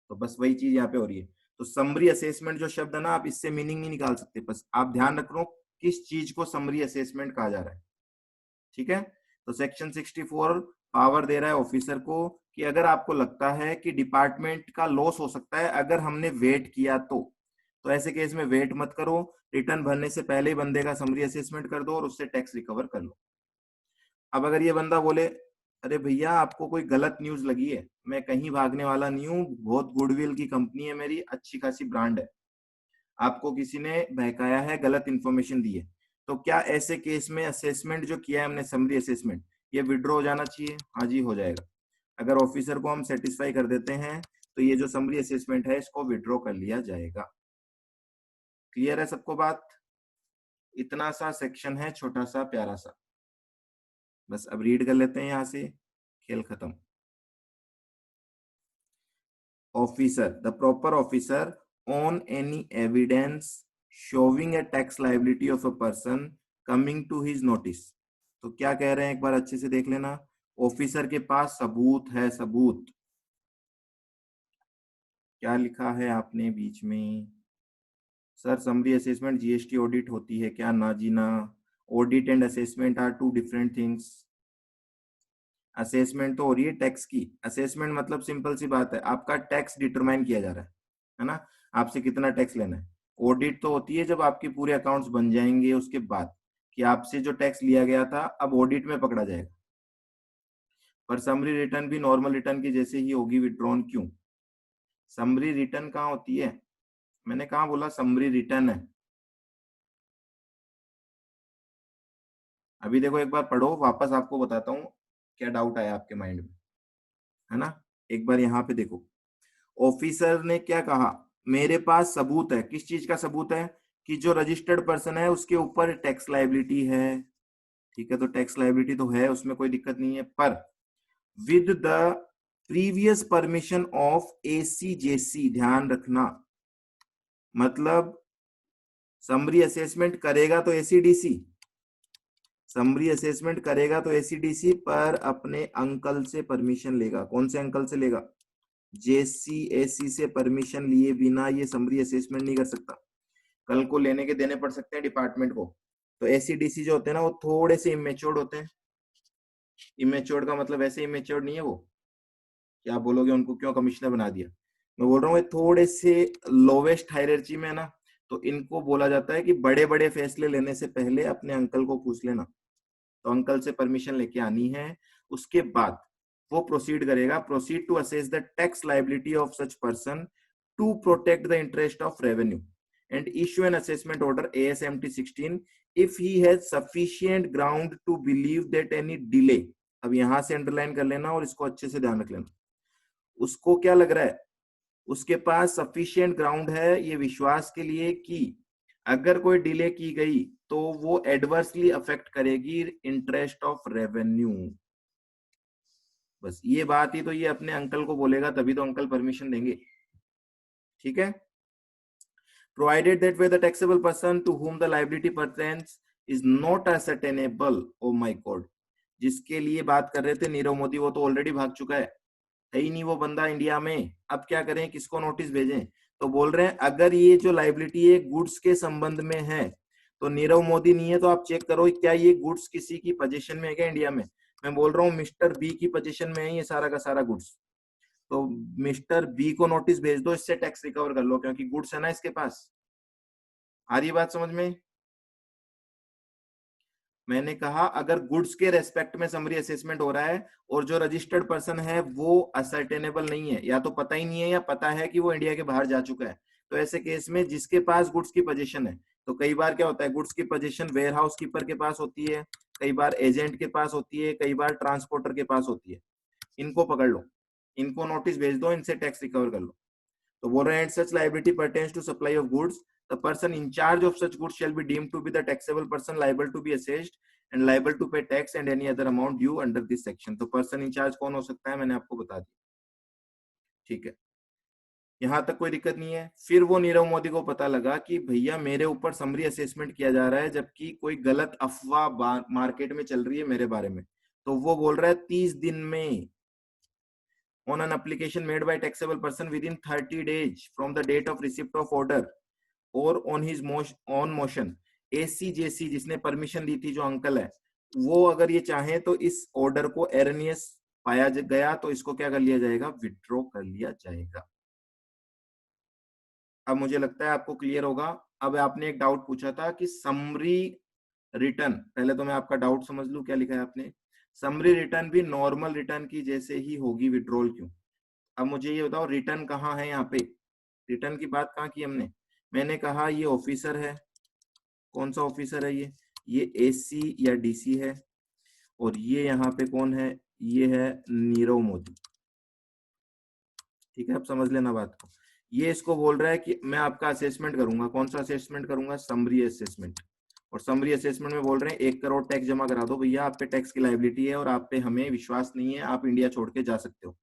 तो बस वही चीज यहाँ पे हो रही है। तो समरी असेसमेंट जो शब्द है ना, आप इससे मीनिंग नहीं निकाल सकते, बस आप ध्यान रखो किस चीज को समरी असेसमेंट कहा जा रहा है, ठीक है। तो सेक्शन 64 पावर दे रहा है ऑफिसर को कि अगर आपको लगता है कि डिपार्टमेंट का लॉस हो सकता है अगर हमने वेट किया तो ऐसे केस में वेट मत करो, रिटर्न भरने से पहले ही बंदे का समरी असेसमेंट कर दो और उससे टैक्स रिकवर कर लो। अब अगर ये बंदा बोले अरे भैया आपको कोई गलत न्यूज लगी है, मैं कहीं भागने वाला नहीं हूँ, बहुत गुडविल की कंपनी है मेरी, अच्छी खासी ब्रांड है, आपको किसी ने बहकाया है, गलत इंफॉर्मेशन दी है, तो क्या ऐसे केस में असेसमेंट जो किया है हमने समरी असेसमेंट, ये विड्रॉ हो जाना चाहिए? हाँ जी हो जाएगा। अगर ऑफिसर को हम सेटिस्फाई कर देते हैं तो ये जो समरी असेसमेंट है इसको विड्रॉ कर लिया जाएगा। क्लियर है सबको बात? इतना सा सेक्शन है, छोटा सा प्यारा सा, बस अब रीड कर लेते हैं यहां से, खेल खत्म। Officer, the proper officer on any evidence showing a tax liability of a person coming to his notice। तो क्या कह रहे हैं एक बार अच्छे से देख लेना, ऑफिसर के पास सबूत है, सबूत, क्या लिखा है आपने बीच में, sir summary assessment GST audit होती है क्या? ना जी ना, audit and assessment are two different things. Assessment तो हो रही है टैक्स की, असेसमेंट मतलब सिंपल सी बात है आपका टैक्स डिटरमाइन किया जा रहा है ना, आपसे कितना टैक्स लेना है। ऑडिट तो होती है जब आपके पूरे अकाउंट्स बन जाएंगे उसके बाद, कि आपसे जो टैक्स लिया गया था अब ऑडिट में पकड़ा जाएगा। पर समरी रिटर्न भी नॉर्मल रिटर्न की जैसे ही होगी विड्रॉन, क्यों? समरी रिटर्न कहाँ होती है, मैंने कहा बोला समरी रिटर्न है। अभी देखो एक बार पढ़ो वापस, आपको बताता हूँ क्या डाउट आया आपके माइंड में, है ना। एक बार यहाँ पे देखो, ऑफिसर ने क्या कहा, मेरे पास सबूत है, किस चीज का सबूत है, कि जो रजिस्टर्ड पर्सन है उसके ऊपर टैक्स लाइबिलिटी है, ठीक है, तो टैक्स लाइबिलिटी तो है, उसमें कोई दिक्कत नहीं है, पर with the previous permission of ACJC, ध्यान रखना, मतलब समरी असेसमेंट करेगा तो एसीडीसी, समरी असेसमेंट करेगा तो एसीडीसी, पर अपने अंकल से परमिशन लेगा। कौन से अंकल से लेगा? जेसीएसी से परमिशन लिए बिना ये समरी असेसमेंट नहीं कर सकता। कल को लेने के देने पड़ सकते हैं डिपार्टमेंट को। तो एसीडीसी जो होते हैं ना, वो थोड़े से इमेच्योर्ड होते हैं। इमेच्योर्ड का मतलब ऐसे इमेच्योर्ड नहीं है वो, क्या बोलोगे उनको क्यों कमिश्नर बना दिया। मैं बोल रहा हूँ थोड़े से लोवेस्ट हायरार्ची में है ना, तो इनको बोला जाता है कि बड़े बड़े फैसले लेने से पहले अपने अंकल को पूछ लेना। तो अंकल से परमिशन लेके आनी है, उसके बाद वो प्रोसीड करेगा। Proceed to assess the tax liability of such person to protect the interest of revenue and issue an assessment order ASMT 16 if he has sufficient ground to believe that any delay. अब यहां से underline कर लेना और इसको अच्छे से ध्यान रख लेना। उसको क्या लग रहा है, उसके पास सफिशिएंट ग्राउंड है ये विश्वास के लिए कि अगर कोई डिले की गई तो वो एडवर्सली अफेक्ट करेगी इंटरेस्ट ऑफ रेवेन्यू। बस ये बात ही तो ये अपने अंकल को बोलेगा, तभी तो अंकल परमिशन देंगे। ठीक है। Provided that where the taxable person to whom the liability pertains is not ascertainable. Oh my God, जिसके लिए बात कर रहे थे नीरव मोदी, वो तो ऑलरेडी भाग चुका है ही नहीं वो बंदा इंडिया में। अब क्या करें, किसको नोटिस भेजें? तो बोल रहे हैं अगर ये जो लायबिलिटी है गुड्स के संबंध में है, तो नीरव मोदी नहीं है तो आप चेक करो क्या ये गुड्स किसी की पोजीशन में है क्या इंडिया में। मैं बोल रहा हूँ मिस्टर बी की पोजीशन में है ये सारा का सारा गुड्स। तो मिस्टर बी को नोटिस भेज दो, इससे टैक्स रिकवर कर लो, क्योंकि गुड्स है ना इसके पास। आ रही बात समझ में? मैंने कहा अगर गुड्स के रेस्पेक्ट में समरी असेसमेंट हो रहा है और जो रजिस्टर्ड पर्सन है वो असर्टेनेबल नहीं है, या तो पता ही नहीं है या पता है कि वो इंडिया के बाहर जा चुका है, तो ऐसे केस में जिसके पास गुड्स की पोजीशन है, तो कई बार क्या होता है गुड्स की पोजीशन वेयर हाउस कीपर के पास होती है, कई बार एजेंट के पास होती है, कई बार ट्रांसपोर्टर के पास होती है। इनको पकड़ लो, इनको नोटिस भेज दो, इनसे टैक्स रिकवर कर लो। तो बोल रहे हैं such liability pertains to supply of goods, the person in charge of such goods shall be deemed to be the taxable person liable to be assessed and liable to pay tax and any other amount due under this section। तो person in charge कौन हो सकता है मैंने आपको बता दिया। ठीक है, यहां तक कोई दिक्कत नहीं है। फिर वो नीरव मोदी को पता लगा कि भैया मेरे ऊपर समरी असेसमेंट किया जा रहा है, जबकि कोई गलत अफवाह मार्केट में चल रही है मेरे बारे में। तो वो बोल रहा है 30 दिन में on an application made by taxable person within 30 days from the date of receipt of order और ऑन हिज ऑन मोशन एसीजेसी जिसने परमिशन दी थी जो अंकल है, वो अगर ये चाहे तो इस ऑर्डर को एरनियस पाया गया तो इसको क्या कर लिया जाएगा, विड्रॉ कर लिया जाएगा। अब मुझे लगता है आपको क्लियर होगा। अब आपने एक डाउट पूछा था कि समरी रिटर्न, पहले तो मैं आपका डाउट समझ लूं क्या लिखा है आपने। समरी रिटर्न भी नॉर्मल रिटर्न की जैसे ही होगी, विड्रॉल क्यों? अब मुझे ये बताओ रिटर्न कहाँ है यहाँ पे, रिटर्न की बात कहाँ की हमने? मैंने कहा ये ऑफिसर है, कौन सा ऑफिसर है ये एसी या डीसी है, और ये यहाँ पे कौन है, ये है नीरव मोदी। ठीक है, अब समझ लेना बात को। ये इसको बोल रहा है कि मैं आपका असेसमेंट करूंगा, कौन सा असेसमेंट करूंगा, समरी असेसमेंट। और समरी असेसमेंट में बोल रहे हैं 1 करोड़ टैक्स जमा करा दो भैया, आप पे टैक्स की लायबिलिटी है और आप पे हमें विश्वास नहीं है, आप इंडिया छोड़ के जा सकते हो।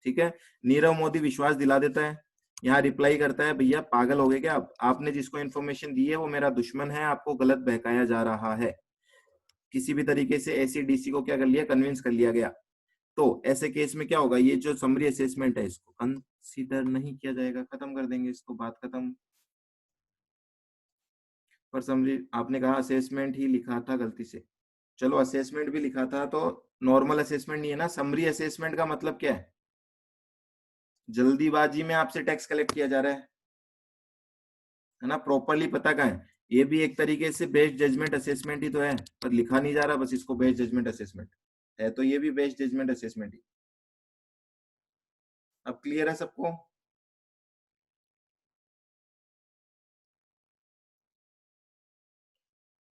ठीक है, नीरव मोदी विश्वास दिला देता है, यहाँ रिप्लाई करता है भैया पागल हो गए क्या आप, आपने जिसको इन्फॉर्मेशन दी है वो मेरा दुश्मन है, आपको गलत बहकाया जा रहा है। किसी भी तरीके से एसीडीसी को क्या कर लिया, कन्विंस कर लिया गया। तो ऐसे केस में क्या होगा, ये जो समरी असेसमेंट है इसको कंसीडर नहीं किया जाएगा, खत्म कर देंगे इसको, बात खत्म। पर समरी आपने कहा असेसमेंट ही लिखा था गलती से, चलो असेसमेंट भी लिखा था तो नॉर्मल असेसमेंट नहीं है ना। समरी असेसमेंट का मतलब क्या है, जल्दीबाजी में आपसे टैक्स कलेक्ट किया जा रहा है ना, प्रॉपरली पता कहाँ है। ये भी एक तरीके से बेस्ड जजमेंट असेसमेंट ही तो है, पर लिखा नहीं जा रहा बस इसको बेस्ड जजमेंट असेसमेंट है, तो ये भी बेस्ड जजमेंट असेसमेंट ही। अब क्लियर है सबको?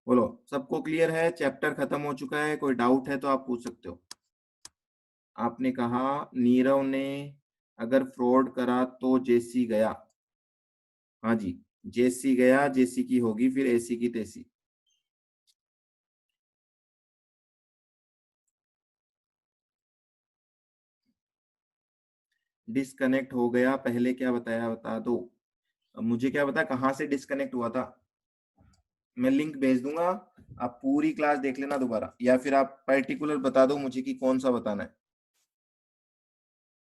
बोलो सबको क्लियर है, चैप्टर खत्म हो चुका है, कोई डाउट है तो आप पूछ सकते हो। आपने कहा नीरव ने अगर फ्रॉड करा तो जेसी गया, हाँ जी, जेसी गया, जेसी की होगी फिर एसी की तेसी। डिस्कनेक्ट हो गया, पहले क्या बताया बता दो। अब मुझे क्या पता कहाँ से डिस्कनेक्ट हुआ था, मैं लिंक भेज दूंगा, आप पूरी क्लास देख लेना दोबारा, या फिर आप पर्टिकुलर बता दो मुझे कि कौन सा बताना है।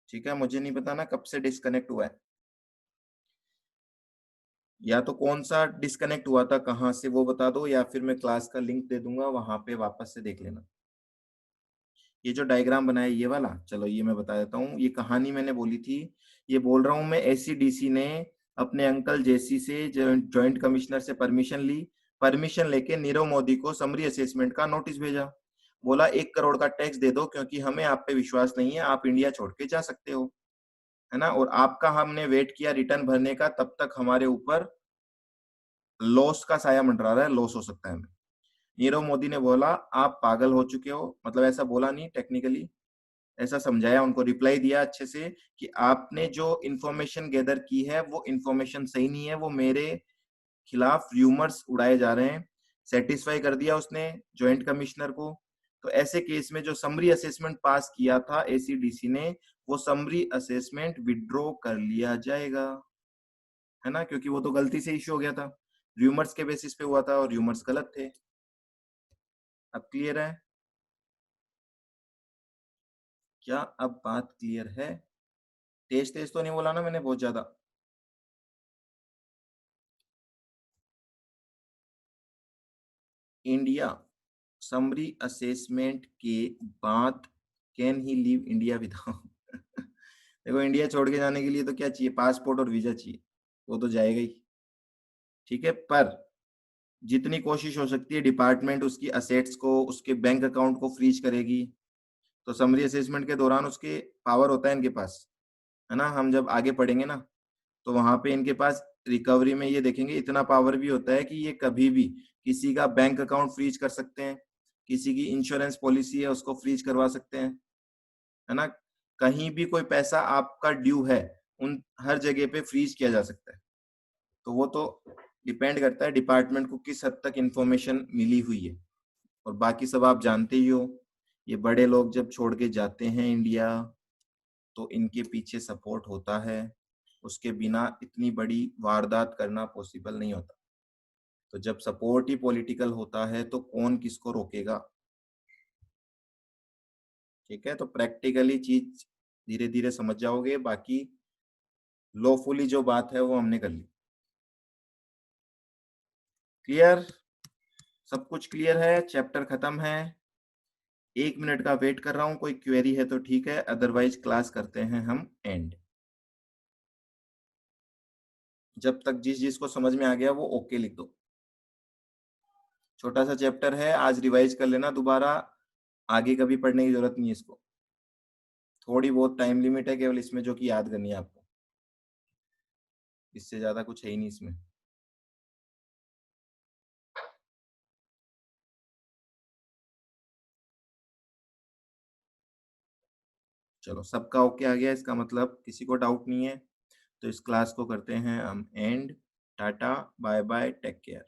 ठीक है, मुझे नहीं बताना कब से डिस्कनेक्ट हुआ है, या तो कौन सा डिस्कनेक्ट हुआ था कहाँ से वो बता दो, या फिर मैं क्लास का लिंक दे दूंगा, वहां पे वापस से देख लेना। ये जो डायग्राम बनाया ये वाला, चलो ये मैं बता देता हूँ, ये कहानी मैंने बोली थी, ये बोल रहा हूँ मैं, एससीडीसी ने अपने अंकल जेसी से जॉइंट कमिश्नर से परमिशन ली, परमिशन लेके नीरव मोदी को समरी असेसमेंट का नोटिस भेजा, बोला 1 करोड़ का टैक्स दे दो क्योंकि हमें आप पे विश्वास नहीं है, आप इंडिया छोड़ के जा सकते हो, है ना, और आपका हमने वेट किया रिटर्न भरने का, तब तक हमारे ऊपर लॉस का साया मंडरा रहा है, लॉस हो सकता है हमें। नीरव मोदी ने बोला आप पागल हो चुके हो, मतलब ऐसा बोला नहीं, टेक्निकली ऐसा समझाया उनको, रिप्लाई दिया अच्छे से कि आपने जो इंफॉर्मेशन गैदर की है वो इंफॉर्मेशन सही नहीं है, वो मेरे खिलाफ र्यूमर्स उड़ाए जा रहे हैं, सेटिस्फाई कर दिया उसने जॉइंट कमिश्नर को। तो ऐसे केस में जो समरी असेसमेंट पास किया था एसीडीसी ने, वो समरी असेसमेंट विड्रॉ कर लिया जाएगा, है ना, क्योंकि वो तो गलती से इश्यू हो गया था, र्यूमर्स के बेसिस पे हुआ था और र्यूमर्स गलत थे। अब क्लियर है क्या? अब बात क्लियर है? तेज तेज तो नहीं बोला ना मैंने बहुत ज्यादा? इंडिया समरी असेसमेंट के बाद can he leave India without देखो इंडिया छोड़ के जाने के लिए तो क्या चाहिए, पासपोर्ट और वीजा चाहिए, वो तो जाएगा ही। ठीक है, पर जितनी कोशिश हो सकती है डिपार्टमेंट उसकी असेट्स को, उसके बैंक अकाउंट को फ्रीज करेगी। तो समरी असेसमेंट के दौरान उसके पावर होता है इनके पास, है ना, हम जब आगे पढ़ेंगे ना तो वहां पे इनके पास रिकवरी में ये देखेंगे, इतना पावर भी होता है कि ये कभी भी किसी का बैंक अकाउंट फ्रीज कर सकते हैं, किसी की इंश्योरेंस पॉलिसी है उसको फ्रीज करवा सकते हैं, है ना, कहीं भी कोई पैसा आपका ड्यू है उन हर जगह पे फ्रीज किया जा सकता है। तो वो तो डिपेंड करता है डिपार्टमेंट को किस हद तक इंफॉर्मेशन मिली हुई है, और बाकी सब आप जानते ही हो, ये बड़े लोग जब छोड़ के जाते हैं इंडिया तो इनके पीछे सपोर्ट होता है, उसके बिना इतनी बड़ी वारदात करना पॉसिबल नहीं होता। तो जब सपोर्ट ही पॉलिटिकल होता है तो कौन किसको रोकेगा? ठीक है, तो प्रैक्टिकली चीज धीरे धीरे समझ जाओगे, बाकी लॉफुली जो बात है वो हमने कर ली। क्लियर? सब कुछ क्लियर है, चैप्टर खत्म है। 1 मिनट का वेट कर रहा हूं, कोई क्वेरी है तो ठीक है, अदरवाइज क्लास करते हैं हम एंड। जब तक जिस जिस को समझ में आ गया वो ओके लिख दो। छोटा सा चैप्टर है, आज रिवाइज कर लेना दोबारा, आगे कभी पढ़ने की जरूरत नहीं है इसको, थोड़ी बहुत टाइम लिमिट है केवल इसमें जो कि याद करनी है आपको, इससे ज्यादा कुछ है ही नहीं इसमें। चलो सबका ओके आ गया, इसका मतलब किसी को डाउट नहीं है, तो इस क्लास को करते हैं हम end. Tata bye bye, take care.